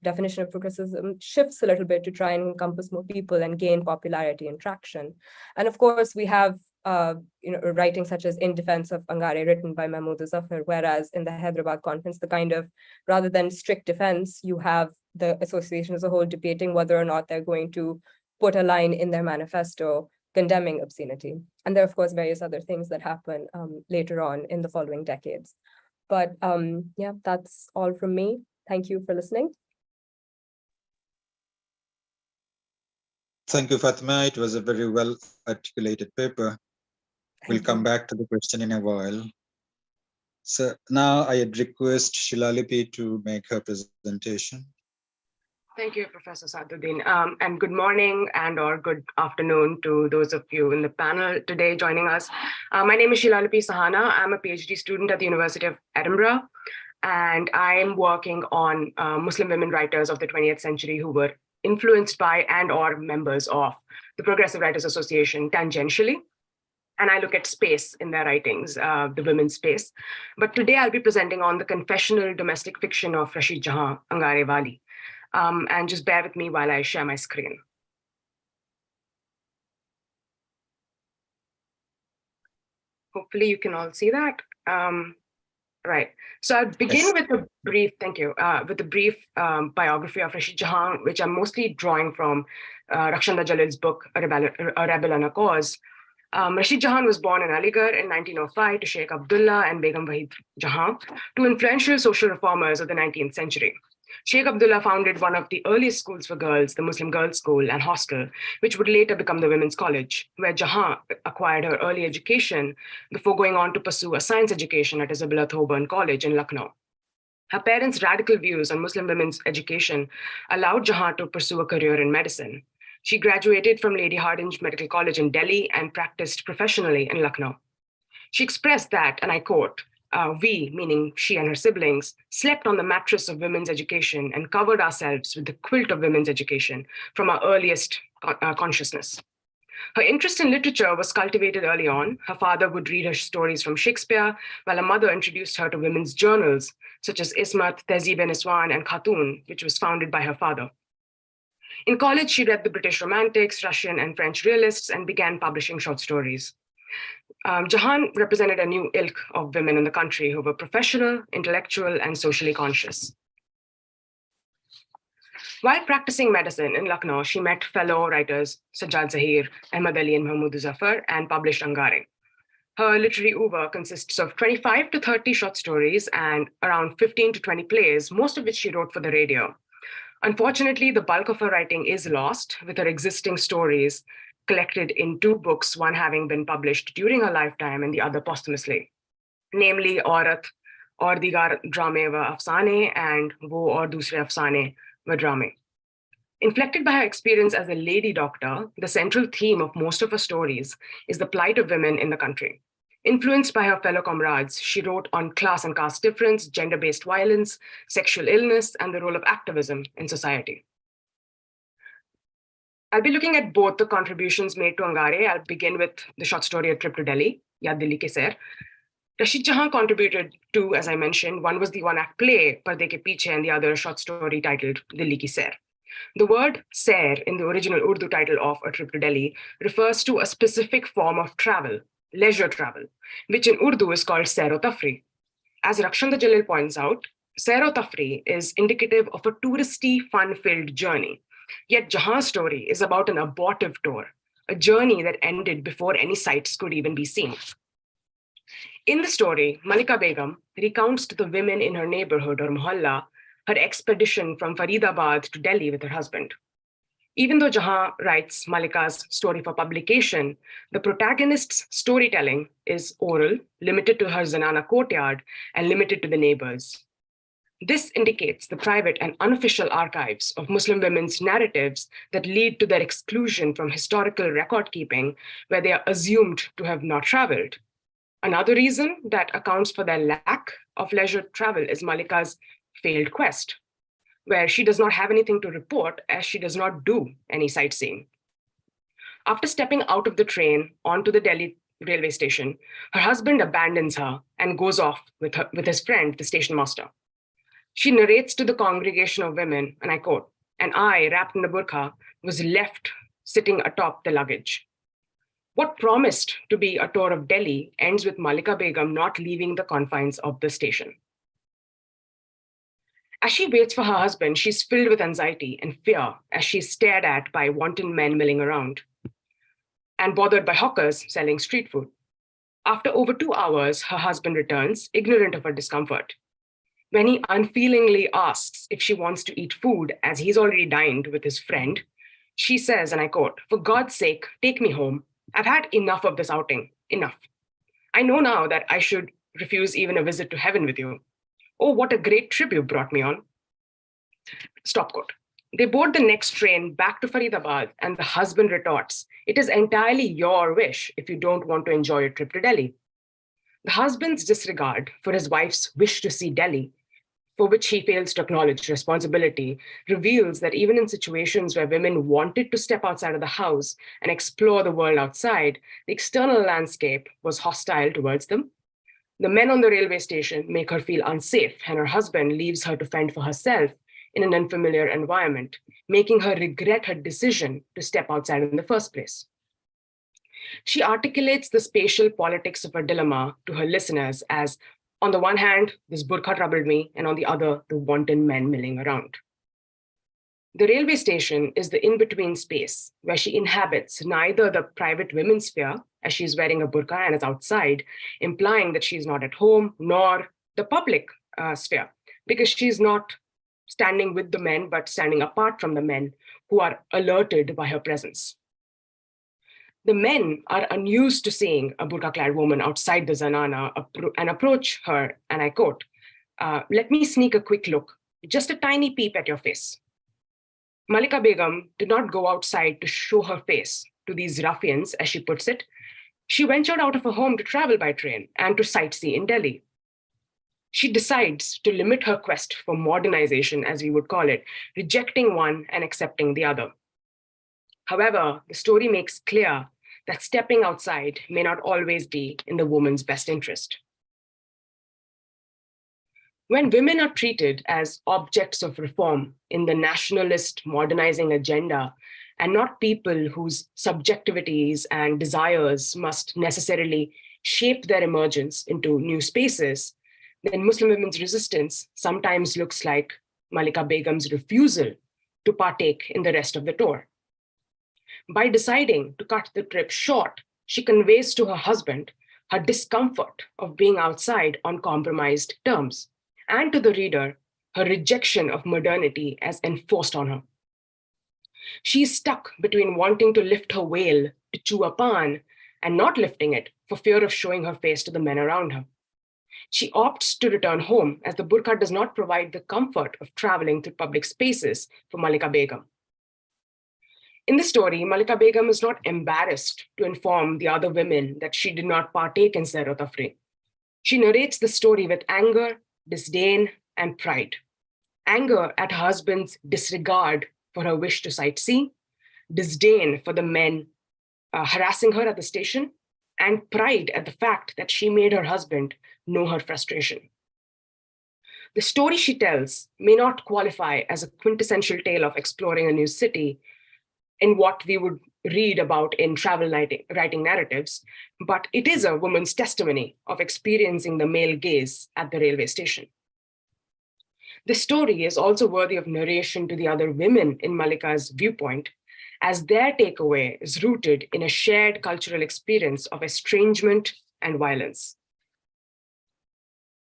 definition of progressivism shifts a little bit to try and encompass more people and gain popularity and traction. And of course, we have writing such as In Defense of Angarey, written by Mahmood Zafar, whereas in the Hyderabad conference, the kind of, rather than strict defense, you have the association as a whole debating whether or not they're going to put a line in their manifesto condemning obscenity. And there are, of course, various other things that happen later on in the following decades. But yeah, that's all from me. Thank you for listening. Thank you, Fatima. It was a very well articulated paper. We'll come back to the question in a while. So now I'd request Shilalipi to make her presentation. Thank you, Professor Saduddin, and good morning and or good afternoon to those of you in the panel today joining us. My name is Shilalipi Sahana. I'm a PhD student at the University of Edinburgh, and I'm working on Muslim women writers of the 20th century who were influenced by and or members of the Progressive Writers Association tangentially. And I look at space in their writings, the women's space. But today I'll be presenting on the confessional domestic fiction of Rashid Jahan Angarey Wali. And just bear with me while I share my screen. Hopefully you can all see that. Right. So I'll begin with a brief, thank you, with a brief biography of Rashid Jahan, which I'm mostly drawing from Rakshanda Jalil's book, A Rebel on a Cause. Rashid Jahan was born in Aligarh in 1905 to Sheikh Abdullah and Begum Wahid Jahan, two influential social reformers of the 19th century. Sheikh Abdullah founded one of the earliest schools for girls, the Muslim Girls' School and Hostel, which would later become the Women's College, where Jahan acquired her early education before going on to pursue a science education at Isabella Thoburn College in Lucknow. Her parents' radical views on Muslim women's education allowed Jahan to pursue a career in medicine. She graduated from Lady Hardinge Medical College in Delhi and practiced professionally in Lucknow. She expressed that, and I quote, we, meaning she and her siblings, slept on the mattress of women's education and covered ourselves with the quilt of women's education from our earliest consciousness. Her interest in literature was cultivated early on. Her father would read her stories from Shakespeare, while her mother introduced her to women's journals, such as Ismat, Tehzeeb-e-Niswan, and Khatoon, which was founded by her father. In college, she read the British Romantics, Russian and French realists, and began publishing short stories. Jahan represented a new ilk of women in the country who were professional, intellectual, and socially conscious. While practicing medicine in Lucknow, she met fellow writers Sajjad Zahir, Ahmad Ali, and Mahmoud Zafar, and published Angarey. Her literary oeuvre consists of 25 to 30 short stories and around 15 to 20 plays, most of which she wrote for the radio. Unfortunately, the bulk of her writing is lost, with her existing stories collected in 2 books, one having been published during her lifetime and the other posthumously, namely Aurat aur Digar Drame wa Afsane and Wo aur Dusre Afsane wa Drame. Inflected by her experience as a lady doctor, the central theme of most of her stories is the plight of women in the country. Influenced by her fellow comrades, she wrote on class and caste difference, gender-based violence, sexual illness, and the role of activism in society. I'll be looking at both the contributions made to Angarey. I'll begin with the short story A Trip to Delhi, Ya Delhi Ke Sair. Rashid Jahan contributed 2, as I mentioned. One was the one-act play, Parde Ke Piche, and the other a short story titled Delhi Ki Sair. The word sair in the original Urdu title of A Trip to Delhi refers to a specific form of travel, leisure travel, which in Urdu is called sair-o-tafri. As Rakshanda Jalil points out, sair-o-tafri is indicative of a touristy, fun-filled journey. Yet Jahan's story is about an abortive tour, a journey that ended before any sights could even be seen. In the story, Malika Begum recounts to the women in her neighborhood or mohalla her expedition from Faridabad to Delhi with her husband. Even though Jahan writes Malika's story for publication, the protagonist's storytelling is oral, limited to her Zanana courtyard, and limited to the neighbors. This indicates the private and unofficial archives of Muslim women's narratives that lead to their exclusion from historical record keeping, where they are assumed to have not traveled. Another reason that accounts for their lack of leisure travel is Malika's failed quest, where she does not have anything to report as she does not do any sightseeing. After stepping out of the train onto the Delhi railway station, her husband abandons her and goes off with his friend, the station master. She narrates to the congregation of women, and I quote, "And I, wrapped in the burqa, was left sitting atop the luggage." What promised to be a tour of Delhi ends with Malika Begum not leaving the confines of the station. As she waits for her husband, she's filled with anxiety and fear as she's stared at by wanton men milling around and bothered by hawkers selling street food. After over 2 hours, her husband returns, ignorant of her discomfort. When he unfeelingly asks if she wants to eat food as he's already dined with his friend, she says, and I quote, "For God's sake, take me home. I've had enough of this outing, enough. I know now that I should refuse even a visit to heaven with you. Oh, what a great trip you brought me on." Stop quote. They board the next train back to Faridabad, and the husband retorts, "It is entirely your wish if you don't want to enjoy a trip to Delhi." The husband's disregard for his wife's wish to see Delhi, for which he fails to acknowledge responsibility, reveals that even in situations where women wanted to step outside of the house and explore the world outside, the external landscape was hostile towards them. The men on the railway station make her feel unsafe, and her husband leaves her to fend for herself in an unfamiliar environment, making her regret her decision to step outside in the first place. She articulates the spatial politics of her dilemma to her listeners as, on the one hand, this burqa troubled me, and on the other, the wanton men milling around. The railway station is the in-between space where she inhabits neither the private women's sphere, as she's wearing a burqa and is outside, implying that she's not at home, nor the public sphere, because she's not standing with the men, but standing apart from the men who are alerted by her presence. The men are unused to seeing a burqa-clad woman outside the zanana and approach her, and I quote, "Let me sneak a quick look, just a tiny peep at your face." Malika Begum did not go outside to show her face to these ruffians, as she puts it. She ventured out of her home to travel by train and to sightsee in Delhi. She decides to limit her quest for modernization, as we would call it, rejecting one and accepting the other. However, the story makes clear that stepping outside may not always be in the woman's best interest. When women are treated as objects of reform in the nationalist modernizing agenda, and not people whose subjectivities and desires must necessarily shape their emergence into new spaces, then Muslim women's resistance sometimes looks like Malika Begum's refusal to partake in the rest of the tour. By deciding to cut the trip short, she conveys to her husband her discomfort of being outside on compromised terms, and to the reader, her rejection of modernity as enforced on her. She is stuck between wanting to lift her veil to chew a pan and not lifting it for fear of showing her face to the men around her. She opts to return home as the burqa does not provide the comfort of traveling through public spaces for Malika Begum. In the story, Malika Begum is not embarrassed to inform the other women that she did not partake in Sehro Tafrih. She narrates the story with anger, disdain, and pride. Anger at her husband's disregard for her wish to sightsee, disdain for the men harassing her at the station, and pride at the fact that she made her husband know her frustration. The story she tells may not qualify as a quintessential tale of exploring a new city in what we would read about in travel writing narratives, but it is a woman's testimony of experiencing the male gaze at the railway station. This story is also worthy of narration to the other women in Malika's viewpoint, as their takeaway is rooted in a shared cultural experience of estrangement and violence.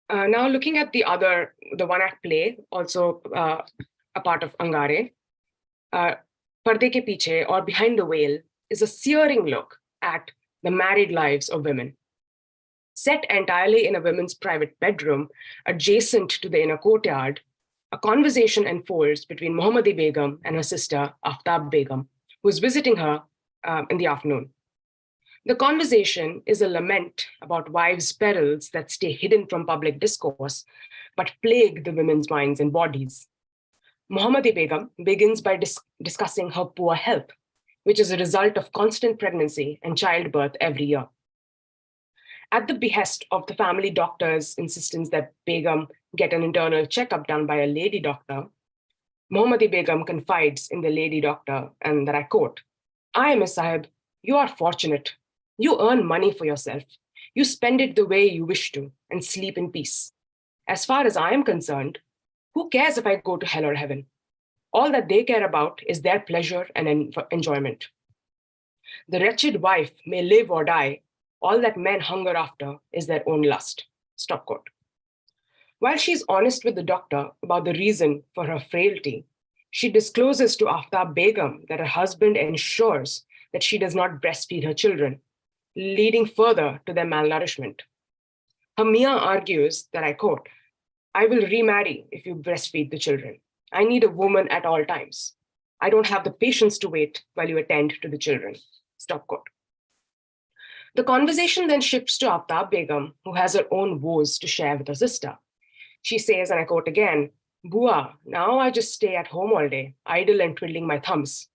Now looking at the one-act play, also a part of Angarey, Parde ke Piche, or Behind the Veil, is a searing look at the married lives of women. Set entirely in a women's private bedroom, adjacent to the inner courtyard, a conversation unfolds between Mohammadi Begum and her sister, Aftab Begum, who is visiting her in the afternoon. The conversation is a lament about wives' perils that stay hidden from public discourse, but plague the women's minds and bodies. Mohammadi Begum begins by discussing her poor health, which is a result of constant pregnancy and childbirth every year. At the behest of the family doctor's insistence that Begum get an internal checkup done by a lady doctor, Mohammadi Begum confides in the lady doctor, and that I quote, "I, Miss Sahib, you are fortunate. You earn money for yourself. You spend it the way you wish to and sleep in peace. As far as I am concerned, who cares if I go to hell or heaven? All that they care about is their pleasure and enjoyment. The wretched wife may live or die. All that men hunger after is their own lust." Stop quote. While she's honest with the doctor about the reason for her frailty, she discloses to Aftab Begum that her husband ensures that she does not breastfeed her children, leading further to their malnourishment. Her Mia argues that, I quote, "I will remarry if you breastfeed the children. I need a woman at all times. I don't have the patience to wait while you attend to the children." Stop quote. The conversation then shifts to Aftab Begum, who has her own woes to share with her sister. She says, and I quote again, "Bua, now I just stay at home all day, idle and twiddling my thumbs.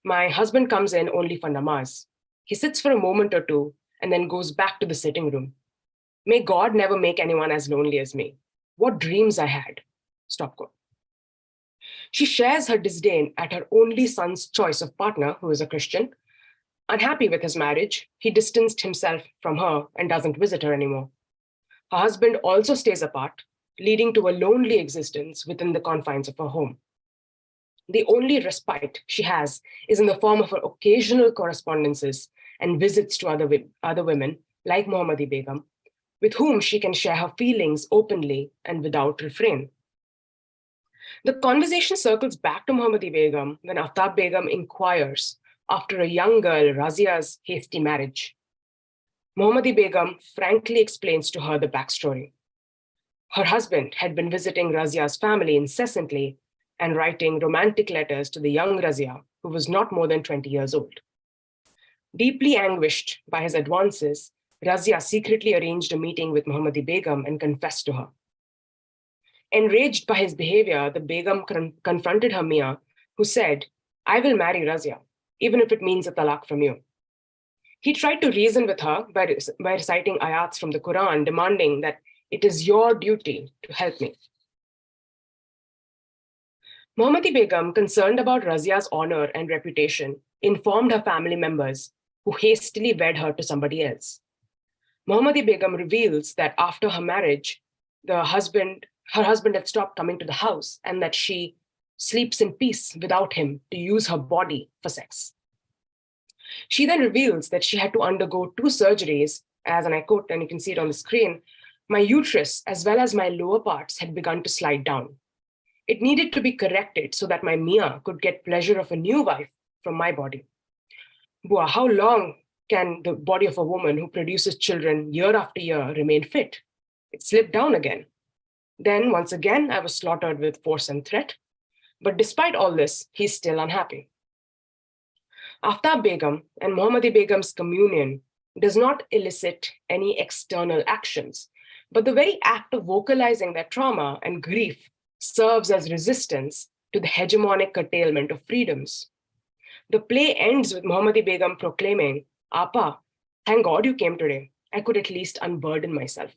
My husband comes in only for namaz. He sits for a moment or two and then goes back to the sitting room. May God never make anyone as lonely as me. What dreams I had." Stop quote. She shares her disdain at her only son's choice of partner, who is a Christian. Unhappy with his marriage, he distanced himself from her and doesn't visit her anymore. Her husband also stays apart, leading to a lonely existence within the confines of her home. The only respite she has is in the form of her occasional correspondences and visits to other women, like Mohammadi Begum, with whom she can share her feelings openly and without refrain. The conversation circles back to Mohammadi Begum when Aftab Begum inquires after a young girl, Razia's hasty marriage. Mohammadi Begum frankly explains to her the backstory. Her husband had been visiting Razia's family incessantly and writing romantic letters to the young Razia, who was not more than 20 years old. Deeply anguished by his advances, Razia secretly arranged a meeting with Mohammadi Begum and confessed to her. Enraged by his behavior, the Begum confronted her Mia, who said, "I will marry Razia, even if it means a talaq from you." He tried to reason with her by reciting ayats from the Quran, demanding that it is your duty to help me. Mohammadi Begum, concerned about Razia's honor and reputation, informed her family members, who hastily wed her to somebody else. Mohammadi Begum reveals that after her marriage, her husband had stopped coming to the house and that she sleeps in peace without him to use her body for sex. She then reveals that she had to undergo 2 surgeries, as, and I quote, and you can see it on the screen, "My uterus as well as my lower parts had begun to slide down. It needed to be corrected so that my Mia could get pleasure of a new wife from my body. Bua, how long can the body of a woman who produces children year after year remain fit? It slipped down again. Then once again, I was slaughtered with force and threat. But despite all this, he's still unhappy." Aftab Begum and Mohammadi Begum's communion does not elicit any external actions, but the very act of vocalizing their trauma and grief serves as resistance to the hegemonic curtailment of freedoms. The play ends with Mohammadi Begum proclaiming, "Apa, thank God you came today. I could at least unburden myself."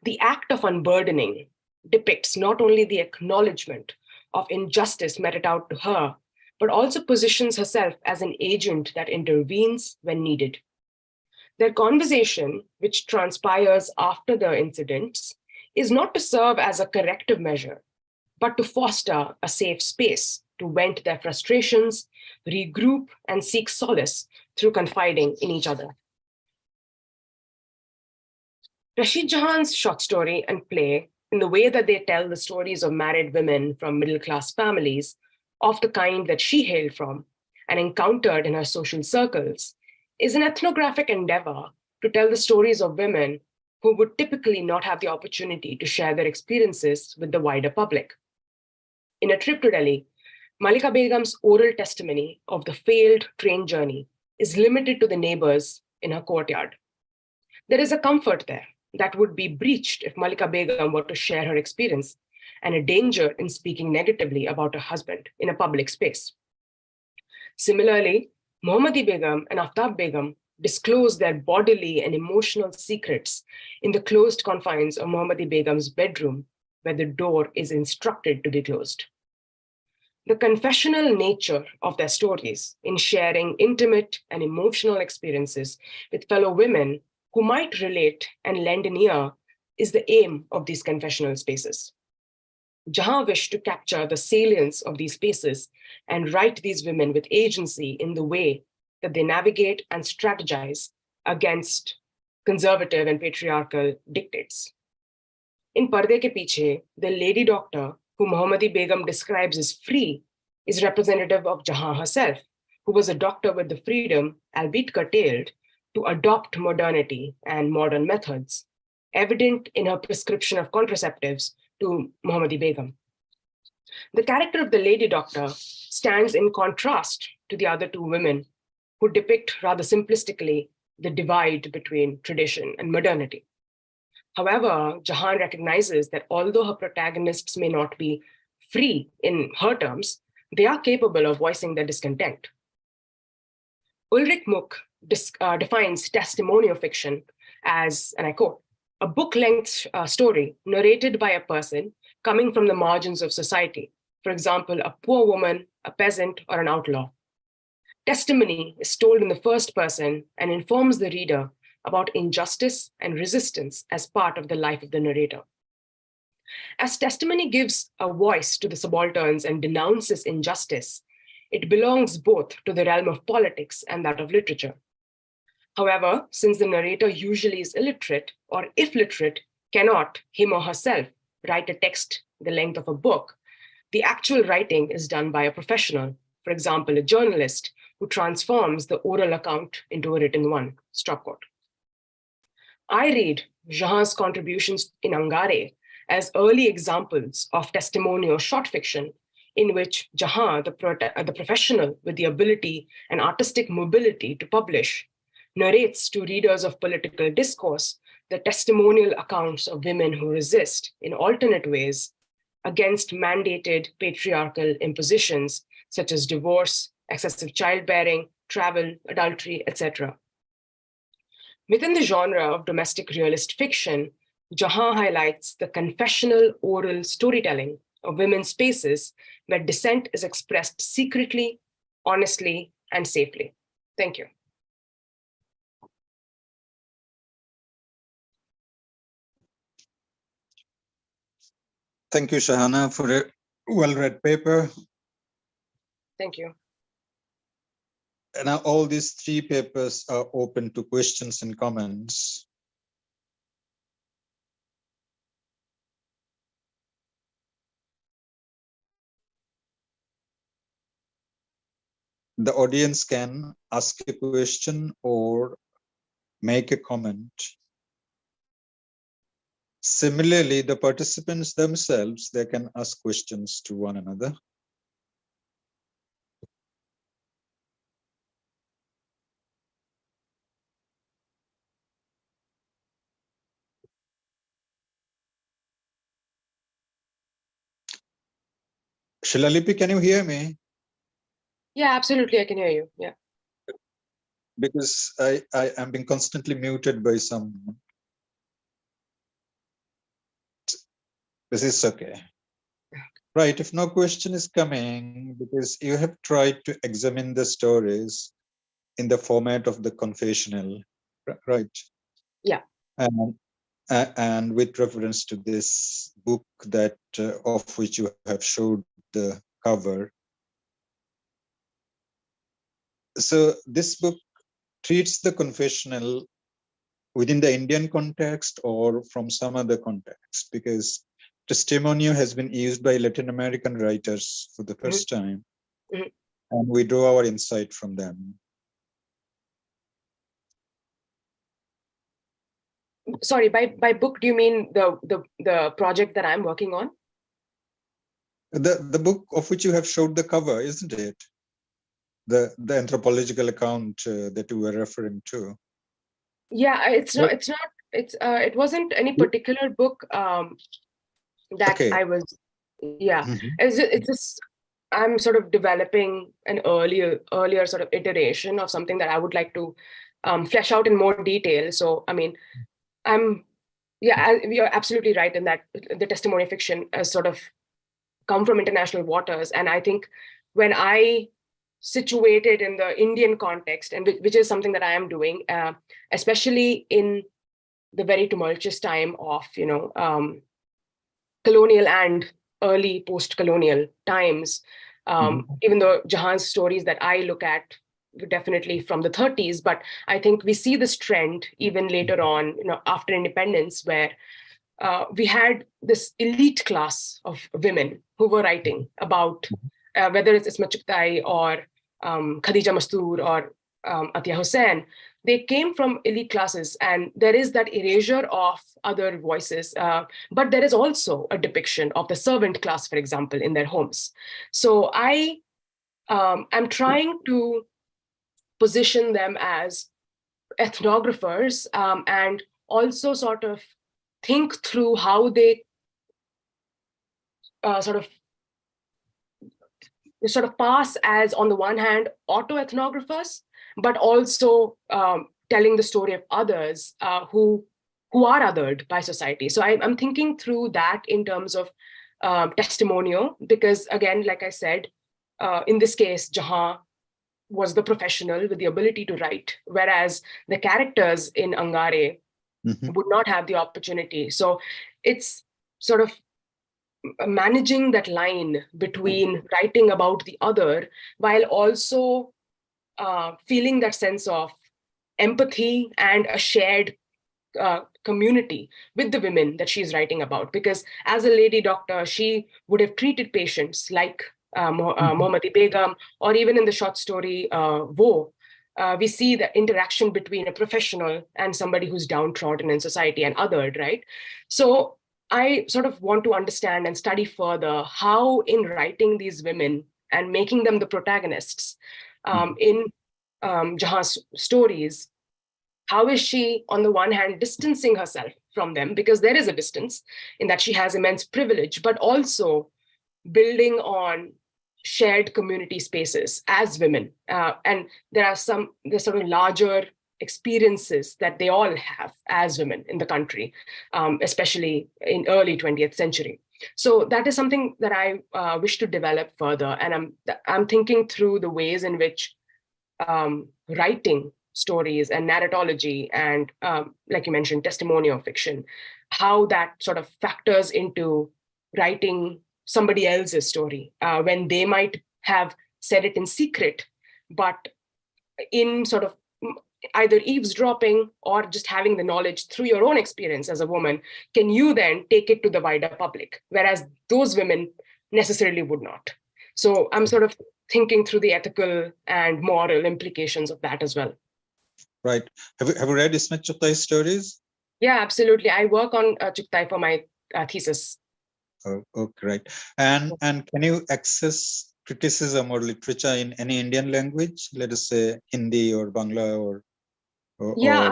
The act of unburdening depicts not only the acknowledgement of injustice meted out to her, but also positions herself as an agent that intervenes when needed. Their conversation, which transpires after the incidents, is not to serve as a corrective measure, but to foster a safe space to vent their frustrations, regroup, and seek solace through confiding in each other. Rashid Jahan's short story and play, in the way that they tell the stories of married women from middle-class families, of the kind that she hailed from and encountered in her social circles, is an ethnographic endeavor to tell the stories of women who would typically not have the opportunity to share their experiences with the wider public. In A Trip to Delhi, Malika Begum's oral testimony of the failed train journey is limited to the neighbors in her courtyard. There is a comfort there that would be breached if Malika Begum were to share her experience, and a danger in speaking negatively about her husband in a public space. Similarly, Mohammadi Begum and Aftab Begum disclose their bodily and emotional secrets in the closed confines of Mohammadi Begum's bedroom, where the door is instructed to be closed. The confessional nature of their stories in sharing intimate and emotional experiences with fellow women who might relate and lend an ear is the aim of these confessional spaces. Jahan wished to capture the salience of these spaces and write these women with agency in the way that they navigate and strategize against conservative and patriarchal dictates. In Parde Ke Piche, the lady doctor, who Mohammadi Begum describes as free, is representative of Jahan herself, who was a doctor with the freedom, albeit curtailed, to adopt modernity and modern methods, evident in her prescription of contraceptives to Mohammadi Begum. The character of the lady doctor stands in contrast to the other 2 women who depict rather simplistically the divide between tradition and modernity. However, Jahan recognizes that although her protagonists may not be free in her terms, they are capable of voicing their discontent. Ulrich Muck defines testimonial fiction as, and I quote, "a book-length story narrated by a person coming from the margins of society, for example, a poor woman, a peasant, or an outlaw. Testimony is told in the first person and informs the reader about injustice and resistance as part of the life of the narrator. As testimony gives a voice to the subalterns and denounces injustice, it belongs both to the realm of politics and that of literature. However, since the narrator usually is illiterate, or if literate, cannot, him or herself, write a text the length of a book, the actual writing is done by a professional, for example, a journalist, who transforms the oral account into a written one." Stop quote. I read Jahan's contributions in Angarey as early examples of testimonial short fiction in which Jahan, the professional with the ability and artistic mobility to publish, narrates to readers of political discourse the testimonial accounts of women who resist in alternate ways against mandated patriarchal impositions such as divorce, excessive childbearing, travel, adultery, etc. Within the genre of domestic realist fiction, Jahan highlights the confessional oral storytelling of women's spaces where dissent is expressed secretly, honestly, and safely. Thank you. Thank you, Shahana, for a well-read paper. Thank you. And now all these three papers are open to questions and comments. The audience can ask a question or make a comment. Similarly, the participants themselves, they can ask questions to one another. Shilalipi, can you hear me? Yeah, absolutely. I can hear you. Yeah. Because I am being constantly muted by someone. This is okay. Right, if no question is coming, because you have tried to examine the stories in the format of the confessional, right? Yeah. And with reference to this book that of which you have showed the cover. So this book treats the confessional within the Indian context or from some other context, because testimonio has been used by Latin American writers for the first time, and we draw our insight from them. Sorry, by book, do you mean the project that I'm working on? The book of which you have showed the cover, isn't it? The anthropological account that you were referring to. Yeah, it wasn't any particular book that Okay. I was, yeah. Mhm. It's just I'm sort of developing an earlier sort of iteration of something that I would like to flesh out in more detail. So, I mean, you're absolutely right in that the testimony fiction has sort of come from international waters. And I think when I situate it in the Indian context, and which is something that I am doing, especially in the very tumultuous time of, colonial and early post-colonial times, even though Jahan's stories that I look at were definitely from the 30s, but I think we see this trend even later on, after independence, where we had this elite class of women who were writing about whether it's Ismat Chugtai or Khadija Mastoor or Atiya Hussain. They came from elite classes, and there is that erasure of other voices. But there is also a depiction of the servant class, for example, in their homes. So I'm trying to position them as ethnographers and also sort of think through how they sort of pass as, on the one hand, auto-ethnographers, but also telling the story of others who are othered by society. So I'm thinking through that in terms of testimonial, because again, like I said, in this case, Jahan was the professional with the ability to write, whereas the characters in Angarey would not have the opportunity. So it's sort of managing that line between writing about the other while also feeling that sense of empathy and a shared community with the women that she's writing about. Because as a lady doctor, she would have treated patients like Mohammadi Begum, or even in the short story Wo, we see the interaction between a professional and somebody who's downtrodden in society and othered, right? So I sort of want to understand and study further how, in writing these women and making them the protagonists in Jahan's stories, how is she, on the one hand, distancing herself from them, because there is a distance in that she has immense privilege, but also building on shared community spaces as women. And there's sort of larger experiences that they all have as women in the country, especially in early 20th century. So that is something that I wish to develop further. And I'm thinking through the ways in which writing stories and narratology and, like you mentioned, testimonial fiction, how that sort of factors into writing somebody else's story when they might have said it in secret, but in sort of either eavesdropping or just having the knowledge through your own experience as a woman, can you then take it to the wider public, whereas those women necessarily would not. So I'm sort of thinking through the ethical and moral implications of that as well. Right. Have you read Ismet Chughtai stories? Yeah, absolutely. I work on Chughtai for my thesis. Oh, great. And can you access criticism or literature in any Indian language? Let us say Hindi or Bangla or yeah,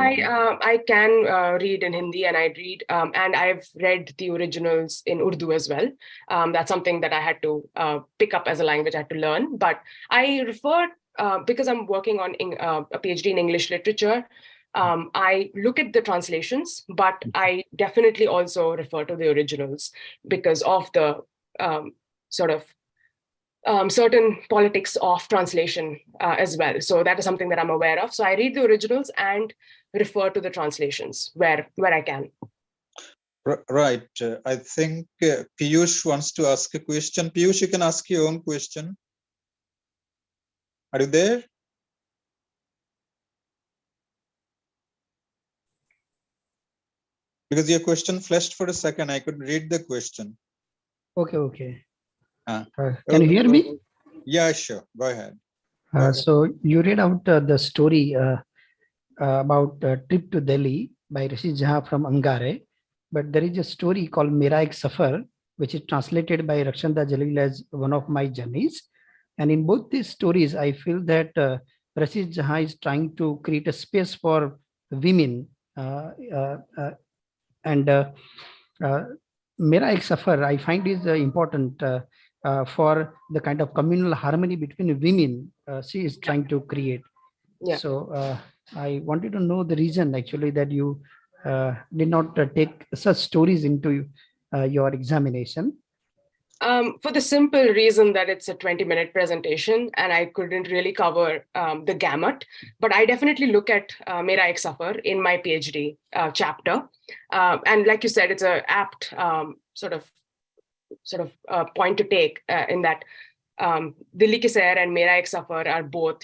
I can read in Hindi, and I read and I've read the originals in Urdu as well. That's something that I had to pick up as a language I had to learn. But I refer, because I'm working on a PhD in English literature, I look at the translations, but I definitely also refer to the originals because of the sort of certain politics of translation as well. So that is something that I'm aware of. So I read the originals and refer to the translations where I can. Right. I think Piyush wants to ask a question. Piyush, you can ask your own question. Are you there? Because your question flashed for a second. I could read the question. Okay. Can you hear me? Yeah, sure. Go ahead. So you read out the story about trip to Delhi by Rashid Jahan from Angarey, but there is a story called Mera Ek Safar, which is translated by Rakshanda Jalil as One of My Journeys. And in both these stories, I feel that Rashid Jahan is trying to create a space for women. Mera Ek Safar, I find is important for the kind of communal harmony between women she is trying to create. Yeah. So I wanted to know the reason actually that you did not take such stories into your examination. For the simple reason that it's a 20-minute presentation and I couldn't really cover the gamut, but I definitely look at Mera Ek Safar in my PhD chapter. And like you said, it's an apt sort of point to take in that Delhi Ki Sair and Mera Ek Safar are both,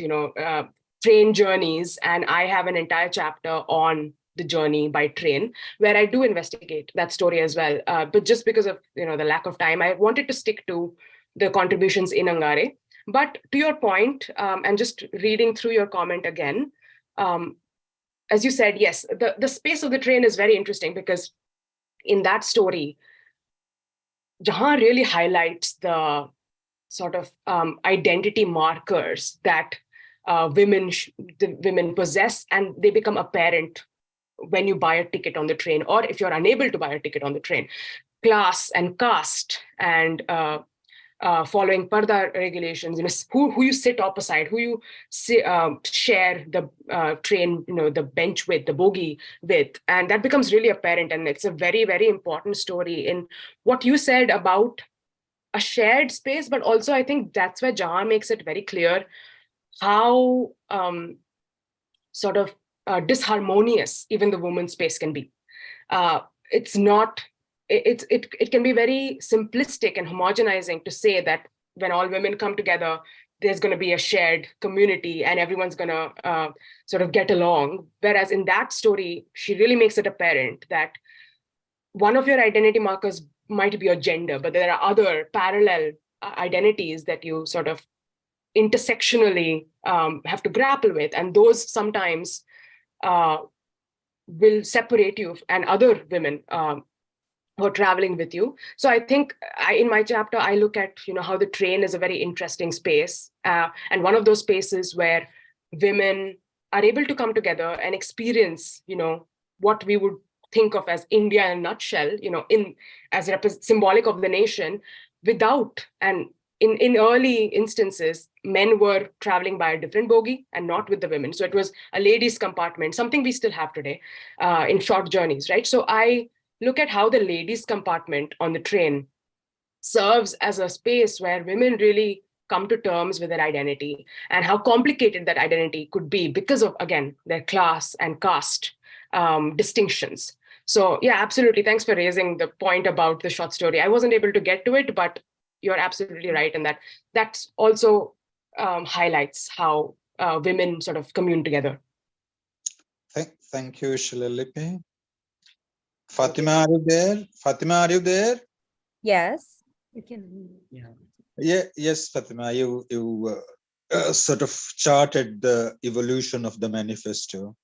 train journeys, and I have an entire chapter on the journey by train where I do investigate that story as well. But just because of the lack of time, I wanted to stick to the contributions in Angarey. But to your point, and just reading through your comment again, as you said, yes, the space of the train is very interesting because in that story, Jahan really highlights the sort of identity markers that women possess, and they become apparent when you buy a ticket on the train, or if you're unable to buy a ticket on the train. Class and caste and following parda regulations, who you sit opposite, who you share the train, the bench with, the bogie with, and that becomes really apparent. And it's a very, very important story in what you said about a shared space, but also I think that's where Jahan makes it very clear how sort of disharmonious even the woman's space can be. It's not. It can be very simplistic and homogenizing to say that when all women come together, there's going to be a shared community and everyone's going to sort of get along. Whereas in that story, she really makes it apparent that one of your identity markers might be your gender, but there are other parallel identities that you sort of intersectionally have to grapple with. And those sometimes will separate you and other women who are traveling with you. So I think in my chapter, I look at how the train is a very interesting space, and one of those spaces where women are able to come together and experience, what we would think of as India in a nutshell, as symbolic of the nation, without, and in early instances, men were traveling by a different bogie and not with the women. So it was a ladies' compartment, something we still have today in short journeys, right? So I look at how the ladies' compartment on the train serves as a space where women really come to terms with their identity and how complicated that identity could be because of, again, their class and caste distinctions. So yeah, absolutely. Thanks for raising the point about the short story. I wasn't able to get to it, but you're absolutely right. And that also highlights how women sort of commune together. Thank you, Shilalipi. Fatima, are you there? Fatima, are you there? Yes. Yeah, yes, Fatima, you sort of charted the evolution of the manifesto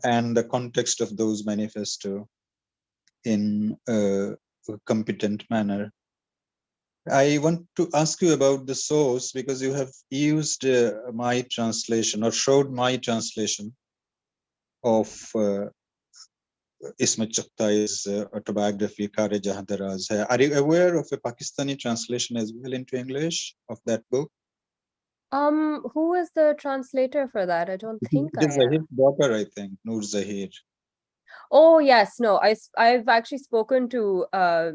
and the context of those manifesto in a competent manner. I want to ask you about the source because you have used my translation or showed my translation of Ismat Chughtai's autobiography, Kare Jahan Daraz Hai. Are you aware of a Pakistani translation as well into English of that book? Who is the translator for that? I don't think It is I am. Zahir's daughter, I think, Noor Zahir. Oh yes, no, I've actually spoken to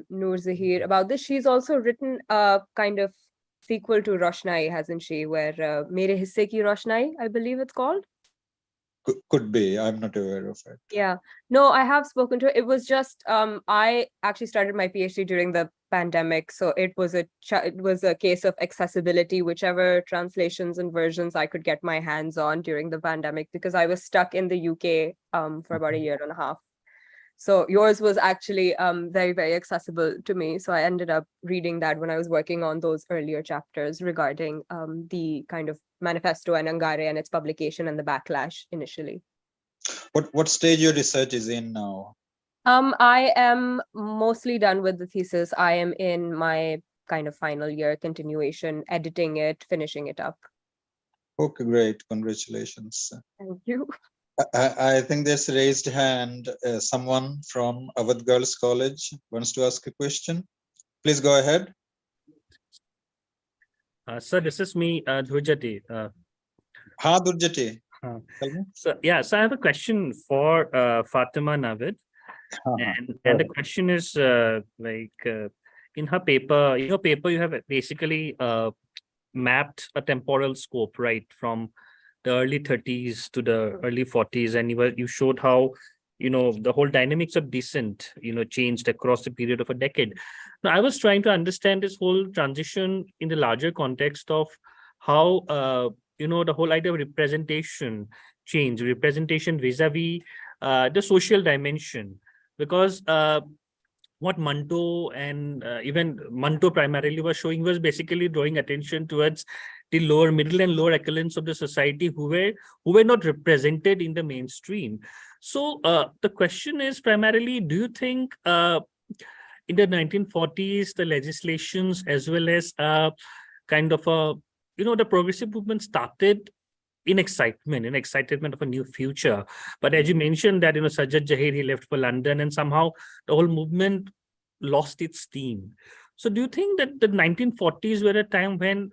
Noor Zahir about this. She's also written a kind of sequel to Roshnai, hasn't she? Where Mere Hisse Ki Roshnai, I believe it's called. Could be. I'm not aware of it. Yeah, no, I have spoken to her. It was just I actually started my PhD during the pandemic, so it was a case of accessibility, whichever translations and versions I could get my hands on during the pandemic, because I was stuck in the UK for about a year and a half. So yours was actually very, very accessible to me. So I ended up reading that when I was working on those earlier chapters regarding the kind of manifesto and Angarey and its publication and the backlash initially. What stage your research is in now? I am mostly done with the thesis. I am in my kind of final year continuation, editing it, finishing it up. Okay, great. Congratulations. Thank you. I think there's a raised hand. Someone from Awadh Girls College wants to ask a question. Please go ahead. Sir, this is me, Dhurjati. Ha, Durjati. So I have a question for Fatima Navid. And the question is in her paper, you have basically mapped a temporal scope, right, from the early 30s to the early 40s, and you showed how the whole dynamics of dissent changed across the period of a decade. Now I was trying to understand this whole transition in the larger context of how the whole idea of representation changed, representation vis-a-vis the social dimension, because what Manto and even Manto primarily was showing was basically drawing attention towards the lower, middle and lower echelons of the society who were not represented in the mainstream. So the question is primarily, do you think in the 1940s, the legislations as well as kind of the progressive movement started in excitement of a new future. But as you mentioned that, Sajjad Jahir, he left for London and somehow the whole movement lost its steam. So do you think that the 1940s were a time when,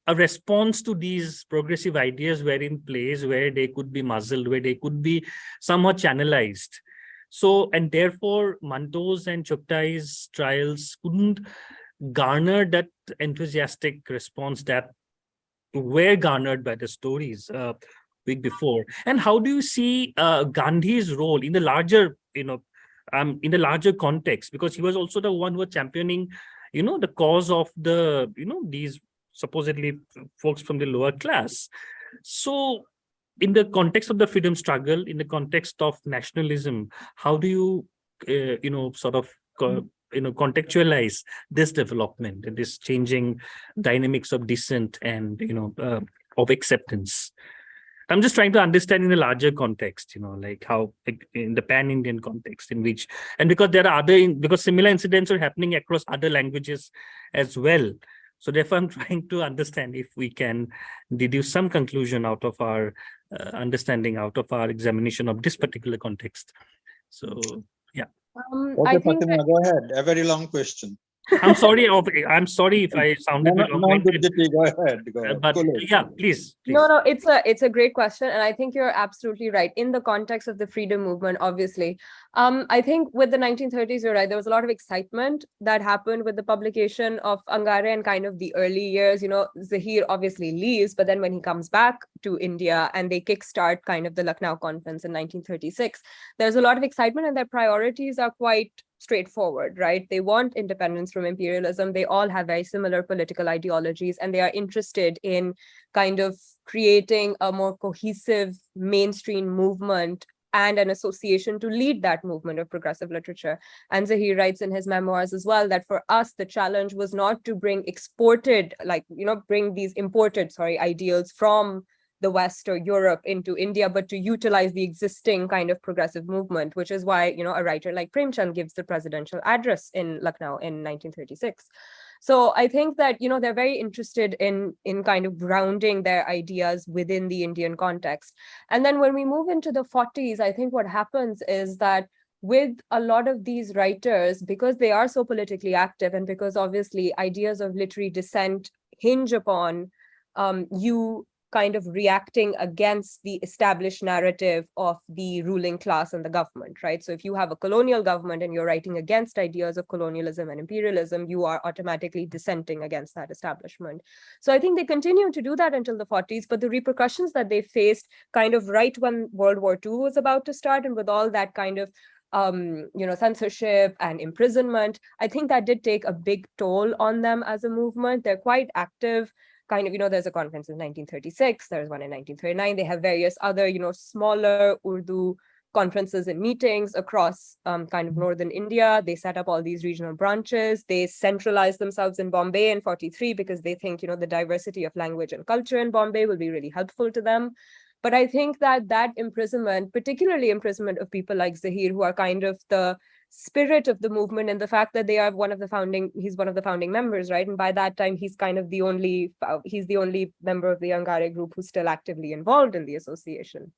a response to these progressive ideas were in place, where they could be muzzled, where they could be somewhat channelized? So, and therefore Manto's and Chughtai's trials couldn't garner that enthusiastic response that were garnered by the stories week before. And how do you see Gandhi's role in the larger, in the larger context? Because he was also the one who was championing, the cause of the, these supposedly folks from the lower class. So in the context of the freedom struggle, in the context of nationalism, how do you, sort of contextualize this development and this changing dynamics of dissent and of acceptance? I'm just trying to understand in a larger context, like how in the pan-Indian context in which, and because there are because similar incidents are happening across other languages as well. So therefore, I'm trying to understand if we can deduce some conclusion out of our understanding, out of our examination of this particular context. So, yeah. Okay, I think Fatima, go ahead. A very long question. I'm sorry. I'm sorry if I sounded No, a bit no, long-winded, Gurjiti, go ahead. Go ahead. but Cool it. yeah, please. no, it's a great question, and I think you're absolutely right. In the context of the freedom movement, obviously, I think with the 1930s, you're right. There was a lot of excitement that happened with the publication of Angarey and kind of the early years. You know, Zahir obviously leaves, but then when he comes back to India and they kickstart kind of the Lucknow Conference in 1936, there's a lot of excitement, and their priorities are quite straightforward, right? They want independence from imperialism. They all have very similar political ideologies, and they are interested in kind of creating a more cohesive mainstream movement and an association to lead that movement of progressive literature. And Zahir writes in his memoirs as well that for us, the challenge was not to bring bring these imported, ideals from the West or Europe into India, but to utilize the existing kind of progressive movement, which is why, a writer like Premchand gives the presidential address in Lucknow in 1936. So I think that, they're very interested in kind of grounding their ideas within the Indian context. And then when we move into the 40s, I think what happens is that with a lot of these writers, because they are so politically active and because obviously ideas of literary dissent hinge upon you kind of reacting against the established narrative of the ruling class and the government, right? So if you have a colonial government and you're writing against ideas of colonialism and imperialism, you are automatically dissenting against that establishment. So I think they continue to do that until the 40s, but the repercussions that they faced kind of right when World War II was about to start, and with all that kind of censorship and imprisonment, I think that did take a big toll on them as a movement. They're quite active. There's a conference in 1936, there's one in 1939. They have various other, smaller Urdu conferences and meetings across kind of northern India. They set up all these regional branches. They centralize themselves in Bombay in 43 because they think, the diversity of language and culture in Bombay will be really helpful to them. But I think that imprisonment, particularly imprisonment of people like Zahir, who are kind of the spirit of the movement, and the fact that he's one of the founding members, right? And by that time, he's kind of the only member of the Angarey group who's still actively involved in the association.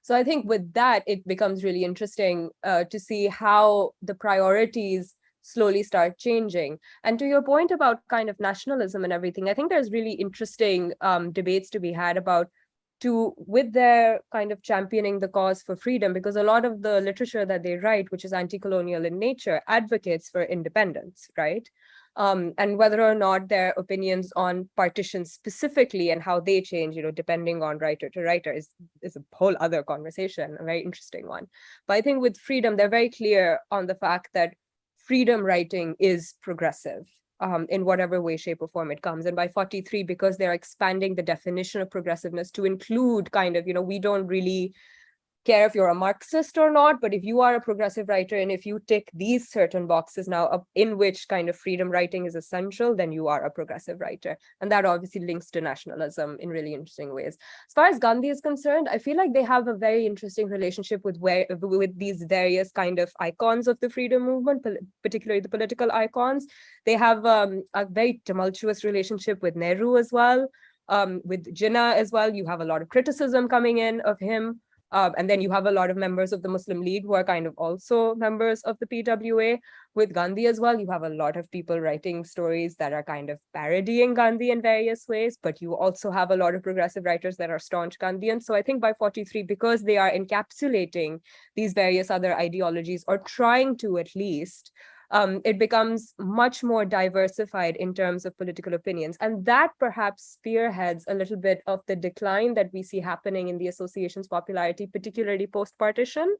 So I think with that, it becomes really interesting to see how the priorities slowly start changing. And to your point about kind of nationalism and everything, I think there's really interesting debates to be had about with their kind of championing the cause for freedom, because a lot of the literature that they write, which is anti-colonial in nature, advocates for independence, right? And whether or not their opinions on partition specifically and how they change, depending on writer to writer is a whole other conversation, a very interesting one. But I think with freedom, they're very clear on the fact that freedom writing is progressive. In whatever way, shape, or form it comes. And by 43, because they're expanding the definition of progressiveness to include kind of, we don't really care if you're a Marxist or not, but if you are a progressive writer and if you tick these certain boxes now in which kind of freedom writing is essential, then you are a progressive writer. And that obviously links to nationalism in really interesting ways. As far as Gandhi is concerned, I feel like they have a very interesting relationship with these various kind of icons of the freedom movement, particularly the political icons. They have a very tumultuous relationship with Nehru as well, with Jinnah as well. You have a lot of criticism coming in of him. And then you have a lot of members of the Muslim League who are kind of also members of the PWA. With Gandhi as well, you have a lot of people writing stories that are kind of parodying Gandhi in various ways, but you also have a lot of progressive writers that are staunch Gandhians. So I think by 43, because they are encapsulating these various other ideologies, or trying to at least, it becomes much more diversified in terms of political opinions. And that perhaps spearheads a little bit of the decline that we see happening in the association's popularity, particularly post-partition.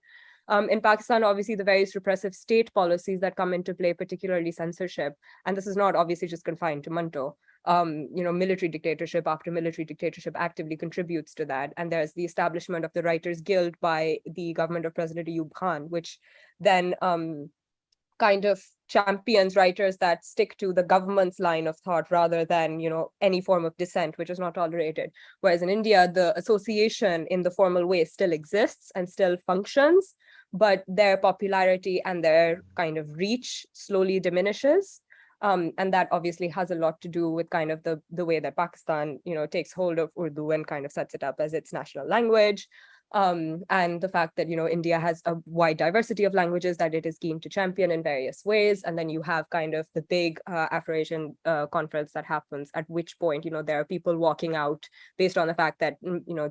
In Pakistan, obviously, the various repressive state policies that come into play, particularly censorship, and this is not obviously just confined to Manto. Military dictatorship after military dictatorship actively contributes to that. And there's the establishment of the Writers' Guild by the government of President Ayub Khan, which then kind of champions writers that stick to the government's line of thought rather than, any form of dissent, which is not tolerated. Whereas in India, the association in the formal way still exists and still functions, but their popularity and their kind of reach slowly diminishes. And that obviously has a lot to do with kind of the way that Pakistan, takes hold of Urdu and kind of sets it up as its national language. And the fact that, India has a wide diversity of languages that it is keen to champion in various ways. And then you have kind of the big Afro-Asian conference that happens, at which point, there are people walking out based on the fact that,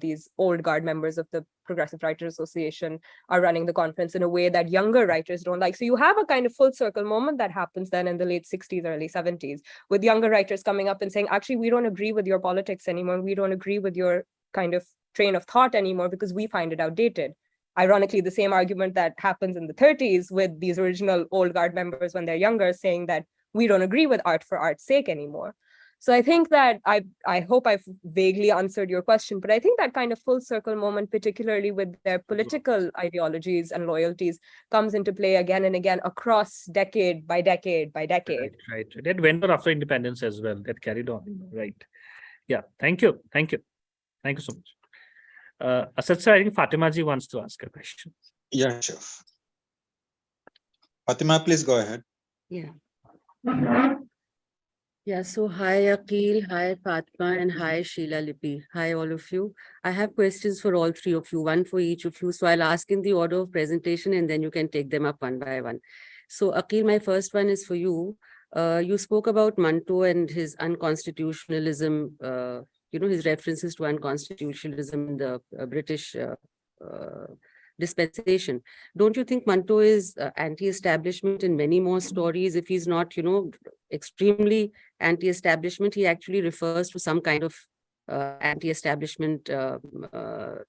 these old guard members of the Progressive Writers Association are running the conference in a way that younger writers don't like. So you have a kind of full circle moment that happens then in the late 60s, early 70s, with younger writers coming up and saying, actually, we don't agree with your politics anymore. We don't agree with your kind of train of thought anymore because we find it outdated. Ironically, the same argument that happens in the 30s with these original old guard members when they're younger saying that we don't agree with art for art's sake anymore. So I think that I hope I've vaguely answered your question, but I think that kind of full circle moment, particularly with their political ideologies and loyalties, comes into play again and again across decade by decade by decade. Right. That went on after independence as well. That carried on. Right. Yeah. Thank you. Thank you. Thank you so much. Asad sir, I think Fatima ji wants to ask a question. Yeah, sure. Fatima, please go ahead. Yeah. Yeah, so hi Aqil, hi Fatma, and hi Sheila Lipi. Hi all of you. I have questions for all three of you, one for each of you. So I'll ask in the order of presentation and then you can take them up one by one. So Aqil, my first one is for you. You spoke about Manto and his unconstitutionalism, his references to unconstitutionalism in the British dispensation. Don't you think Manto is anti-establishment in many more stories? If he's not, extremely anti-establishment, he actually refers to some kind of anti-establishment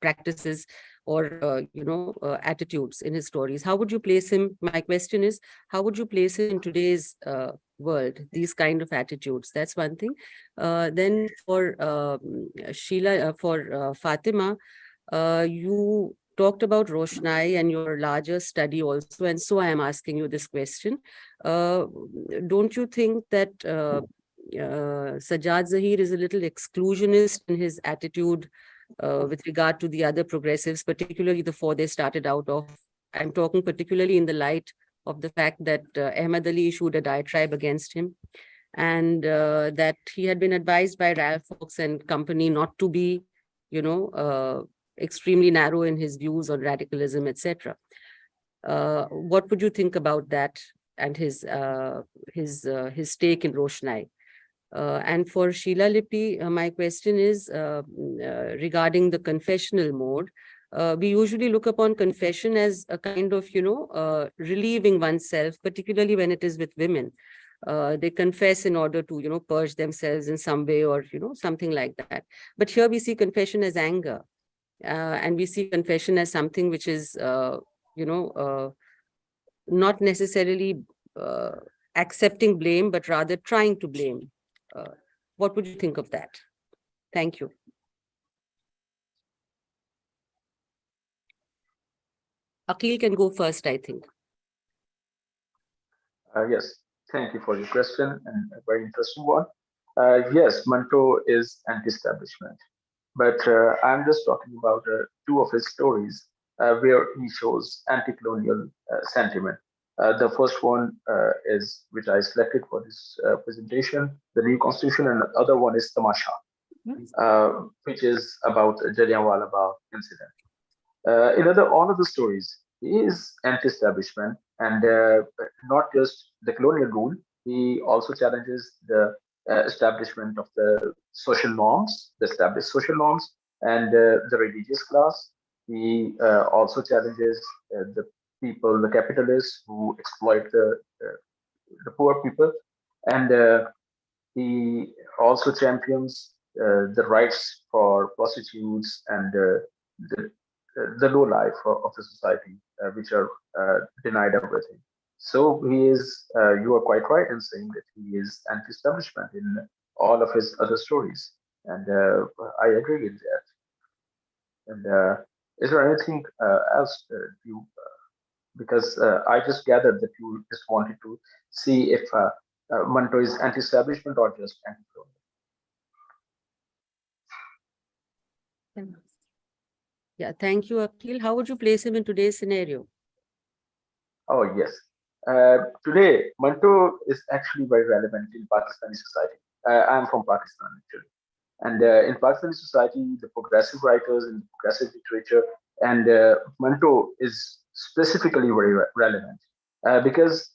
practices or, attitudes in his stories. How would you place him? My question is, how would you place him in today's world, these kind of attitudes? That's one thing. Then for Sheila, for Fatima, you talked about Roshnai and your larger study also, and so I am asking you this question. Don't you think that Sajjad Zahir is a little exclusionist in his attitude with regard to the other progressives, particularly the four they started out of? I'm talking particularly in the light of the fact that Ahmad Ali issued a diatribe against him, and that he had been advised by Ralph Fox and company not to be, extremely narrow in his views on radicalism, etc. What would you think about that and his stake in Roshnai? And for Sheila Lipi, my question is regarding the confessional mode. We usually look upon confession as a kind of, relieving oneself, particularly when it is with women. They confess in order to, purge themselves in some way or, something like that. But here we see confession as anger. And we see confession as something which is, not necessarily accepting blame, but rather trying to blame. What would you think of that? Thank you. Aqil can go first, I think. Yes, thank you for your question and a very interesting one. Yes, Manto is anti-establishment. But I'm just talking about two of his stories where he shows anti-colonial sentiment. The first one is, which I selected for this presentation, the new constitution, and the other one is Tamasha, which is about Jallianwala Bagh incident. In all of the stories, he is anti-establishment and not just the colonial rule. He also challenges the establishment of the social norms, the established social norms, and the religious class. He also challenges the people, the capitalists who exploit the poor people, and he also champions the rights for prostitutes and the low life of the society, which are denied everything. So he is, you are quite right in saying that he is anti-establishment in all of his other stories. And I agree with that. And is there anything else you, because I just gathered that you just wanted to see if Manto is anti-establishment or just anti-colonial. Yeah, thank you, Aqil. How would you place him in today's scenario? Oh, yes. Today, Manto is actually very relevant in Pakistani society. I'm from Pakistan, actually. And in Pakistani society, the progressive writers in progressive literature, and Manto is specifically very relevant because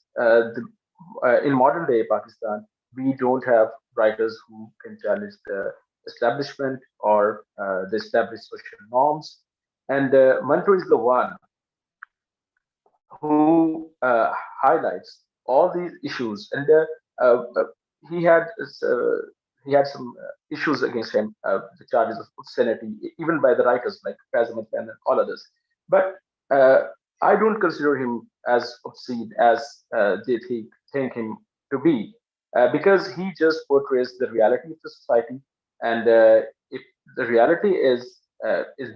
in modern day Pakistan, we don't have writers who can challenge the establishment or the established social norms. And Manto is the one who highlights all these issues, and uh, uh, he had uh, he had some issues against him, the charges of obscenity, even by the writers like Kazim and all others. But I don't consider him as obscene as they think him to be, because he just portrays the reality of the society, and if the reality is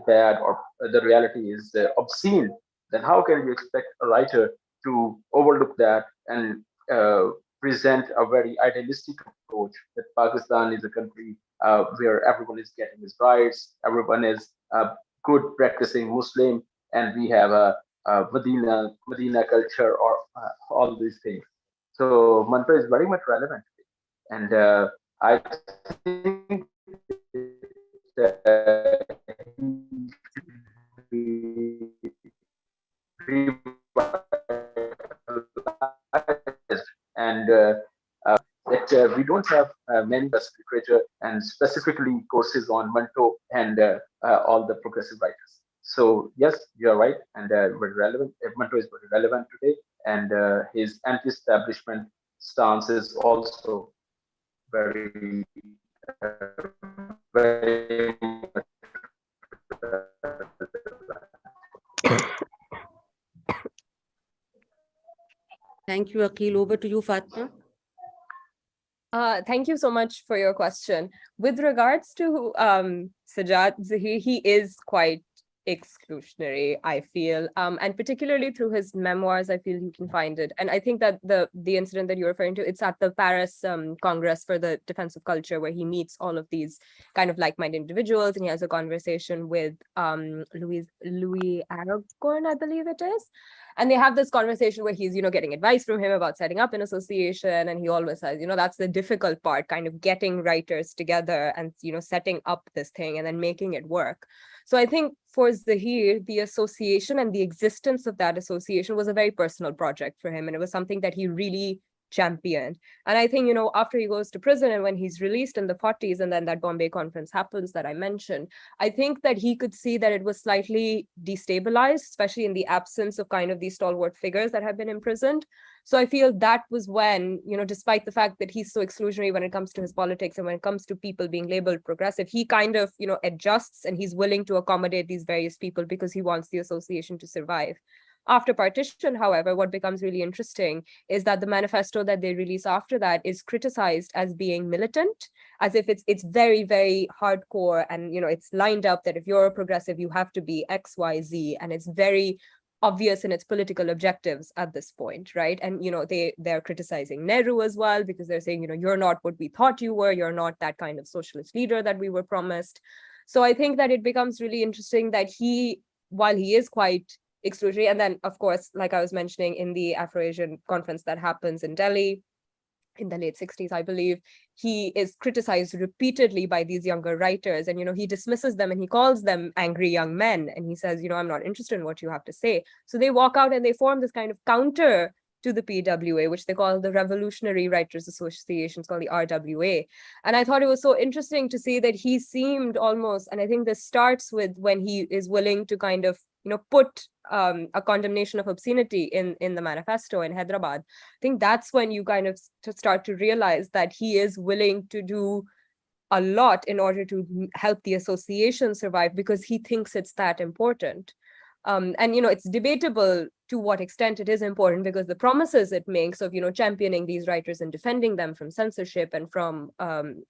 bad, or the reality is obscene, then how can you expect a writer to overlook that and present a very idealistic approach that Pakistan is a country where everyone is getting his rights, everyone is a good practicing Muslim, and we have a Medina culture, or all these things. So mantra is very much relevant, and I think that he and that we don't have many literature and specifically courses on Manto and all the progressive writers. So yes, you are right, and very relevant. Manto is very relevant today, and his anti-establishment stance is also very, very. Thank you, Akhil. Over to you, Fatma. Thank you so much for your question. With regards to Sajjad Zahir, he is quite exclusionary, I feel, and particularly through his memoirs, I feel you can find it. And I think that the incident that you're referring to, it's at the Paris Congress for the Defense of Culture, where he meets all of these kind of like-minded individuals, and he has a conversation with Louis Aragon, I believe it is. And they have this conversation where he's, getting advice from him about setting up an association. And he always says, that's the difficult part, kind of getting writers together and, setting up this thing and then making it work. So I think for Zahir, the association and the existence of that association was a very personal project for him. And it was something that he really championed. And I think, after he goes to prison and when he's released in the 40s, and then that Bombay conference happens that I mentioned, I think that he could see that it was slightly destabilized, especially in the absence of kind of these stalwart figures that have been imprisoned. So I feel that was when, despite the fact that he's so exclusionary when it comes to his politics and when it comes to people being labeled progressive, he kind of, adjusts, and he's willing to accommodate these various people because he wants the association to survive. After partition, however, what becomes really interesting is that the manifesto that they release after that is criticized as being militant, as if it's very, very hardcore, and it's lined up that if you're a progressive, you have to be X, Y, Z, and it's very obvious in its political objectives at this point, right? And they're criticizing Nehru as well, because they're saying, you're not what we thought you were, you're not that kind of socialist leader that we were promised. So I think that it becomes really interesting that while he is quite exclusionary, and then of course, like I was mentioning, in the Afro-Asian conference that happens in Delhi in the late 60s, I believe, he is criticized repeatedly by these younger writers, and he dismisses them and he calls them angry young men, and he says, I'm not interested in what you have to say. So they walk out and they form this kind of counter to the PWA, which they call the Revolutionary Writers Association, it's called the RWA. And I thought it was so interesting to see that he seemed almost, and I think this starts with when he is willing to kind of put a condemnation of obscenity in the manifesto in Hyderabad. I think that's when you kind of start to realize that he is willing to do a lot in order to help the association survive, because he thinks it's that important. And it's debatable to what extent it is important, because the promises it makes of championing these writers and defending them from censorship and from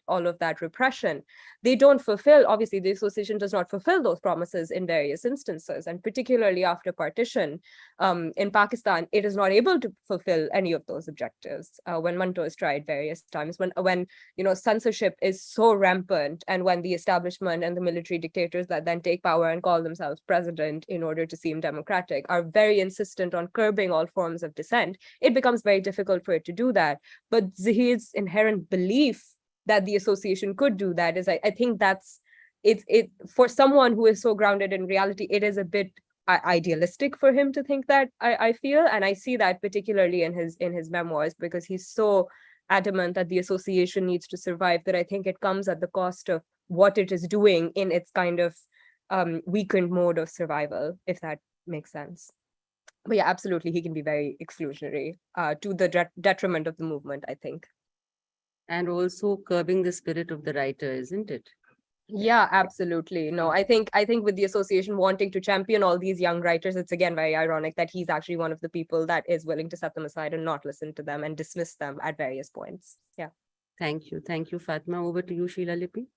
all of that repression, they don't fulfill. Obviously, the association does not fulfill those promises in various instances, and particularly after partition in Pakistan, it is not able to fulfill any of those objectives. When Manto is tried various times, when censorship is so rampant, and when the establishment and the military dictators that then take power and call themselves president in order to seem democratic are very insistent insistent on curbing all forms of dissent, it becomes very difficult for it to do that. But Zahir's inherent belief that the association could do that is, I think that's, it for someone who is so grounded in reality, it is a bit idealistic for him to think that, I feel, and I see that particularly in his memoirs, because he's so adamant that the association needs to survive, that I think it comes at the cost of what it is doing in its kind of weakened mode of survival, if that makes sense. But yeah, absolutely, he can be very exclusionary to the detriment of the movement, I think. And also curbing the spirit of the writer, isn't it? Yeah, absolutely. No, I think with the association wanting to champion all these young writers, it's again very ironic that he's actually one of the people that is willing to set them aside and not listen to them and dismiss them at various points. Yeah. Thank you. Thank you, Fatma. Over to you, Sheila Lippy.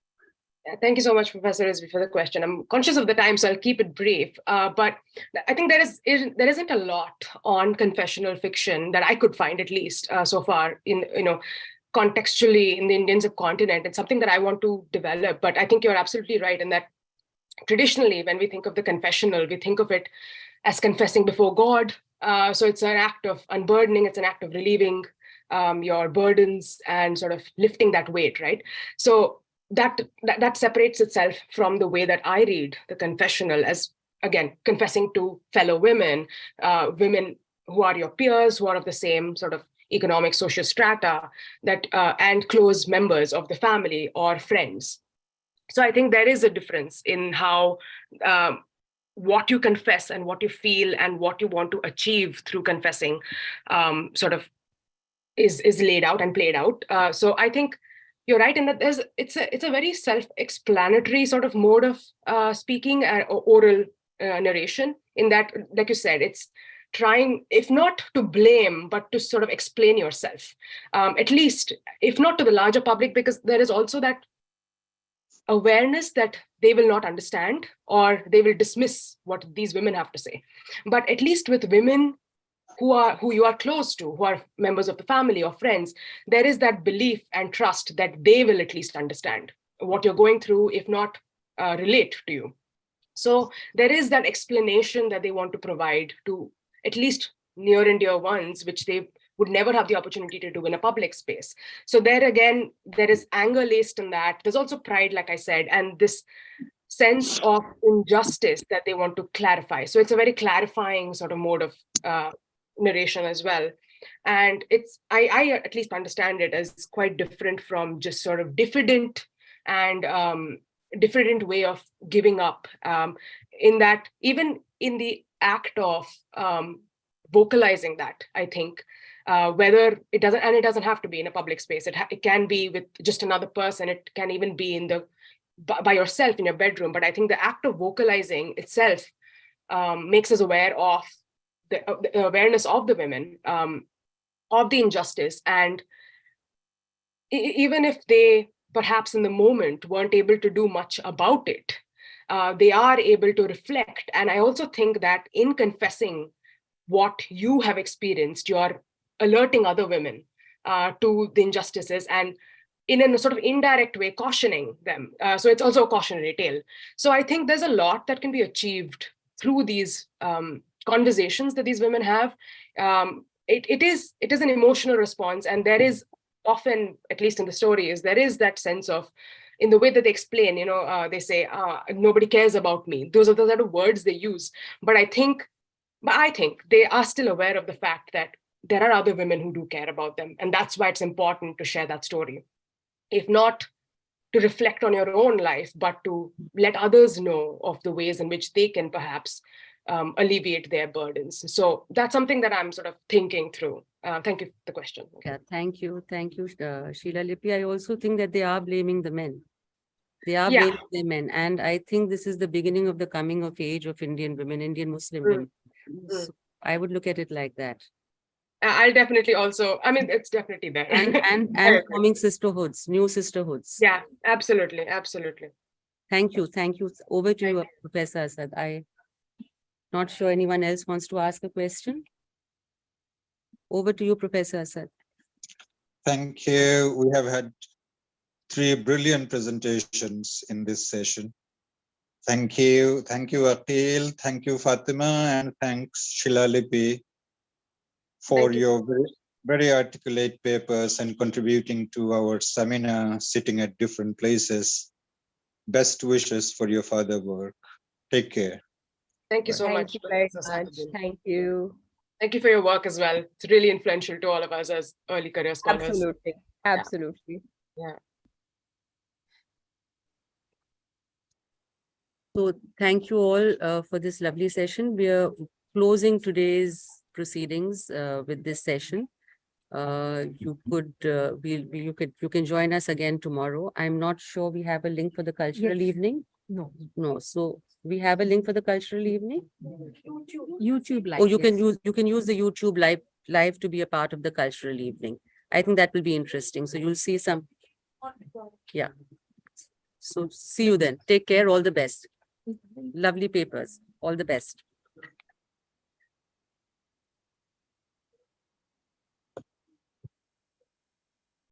Yeah, thank you so much, Professor Rizvi, for the question. I'm conscious of the time, so I'll keep it brief. But I think there isn't a lot on confessional fiction that I could find, at least so far, in contextually in the Indian subcontinent. It's something that I want to develop. But I think you're absolutely right in that traditionally, when we think of the confessional, we think of it as confessing before God. So it's an act of unburdening. It's an act of relieving your burdens and sort of lifting that weight, right? So that separates itself from the way that I read the confessional as, again, confessing to fellow women, women who are your peers, who are of the same sort of economic social strata, that and close members of the family or friends. So I think there is a difference in how what you confess and what you feel and what you want to achieve through confessing sort of is laid out and played out. So I think you're right in that it's a very self-explanatory sort of mode of speaking or oral narration, in that, like you said, it's trying, if not to blame, but to sort of explain yourself, at least, if not to the larger public, because there is also that awareness that they will not understand or they will dismiss what these women have to say. But at least with women who you are close to, who are members of the family or friends, there is that belief and trust that they will at least understand what you're going through, if not relate to you. So there is that explanation that they want to provide to at least near and dear ones, which they would never have the opportunity to do in a public space. So there again, there is anger laced in that. There's also pride, like I said, and this sense of injustice that they want to clarify. So it's a very clarifying sort of mode of narration as well. And it's, I at least understand it as quite different from just sort of diffident and different way of giving up, in that even in the act of vocalizing that, I think, whether it doesn't have to be in a public space, it can be with just another person, it can even be by yourself in your bedroom. But I think the act of vocalizing itself makes us aware of the awareness of the women, of the injustice. And even if they perhaps in the moment weren't able to do much about it, they are able to reflect. And I also think that in confessing what you have experienced, you're alerting other women to the injustices and in a sort of indirect way cautioning them. So it's also a cautionary tale. So I think there's a lot that can be achieved through these conversations that these women have. It is an emotional response, and there is often, at least in the stories, there is that sense of, in the way that they explain, they say, nobody cares about me. Those are the sort of words they use. But I think they are still aware of the fact that there are other women who do care about them. And that's why it's important to share that story. If not to reflect on your own life, but to let others know of the ways in which they can perhaps alleviate their burdens. So that's something that I'm sort of thinking through. Thank you for the question. Yeah, thank you. Thank you, Sheila Lippy. I also think that they are blaming the men. They are blaming the men. And I think this is the beginning of the coming of age of Indian women, Indian Muslim women. So I would look at it like that. I'll definitely also, I mean, it's definitely there. And coming sisterhoods, new sisterhoods. Yeah, absolutely. Absolutely. Thank you. Thank you. Over to you, Professor Asad. I'm not sure anyone else wants to ask a question. Over to you, Professor Asad. Thank you. We have had 3 brilliant presentations in this session. Thank you. Thank you, Akil. Thank you, Fatima. And thanks, Shilalipi, for Thank you. your very articulate papers and contributing to our seminar, sitting at different places. Best wishes for your further work. Take care. Thank you so Thank much. you very Professor much. Asaduddin. Thank you. Thank you for your work as well. It's really influential to all of us as early career scholars. Absolutely. Absolutely. So thank you all for this lovely session. We are closing today's proceedings with this session. You can join us again tomorrow. I'm not sure we have a link for the cultural Yes. evening. No. So we have a link for the cultural evening. YouTube live. Oh, you can use the YouTube live to be a part of the cultural evening. I think that will be interesting. So you'll see some. Yeah. So see you then. Take care. All the best. Lovely papers. All the best.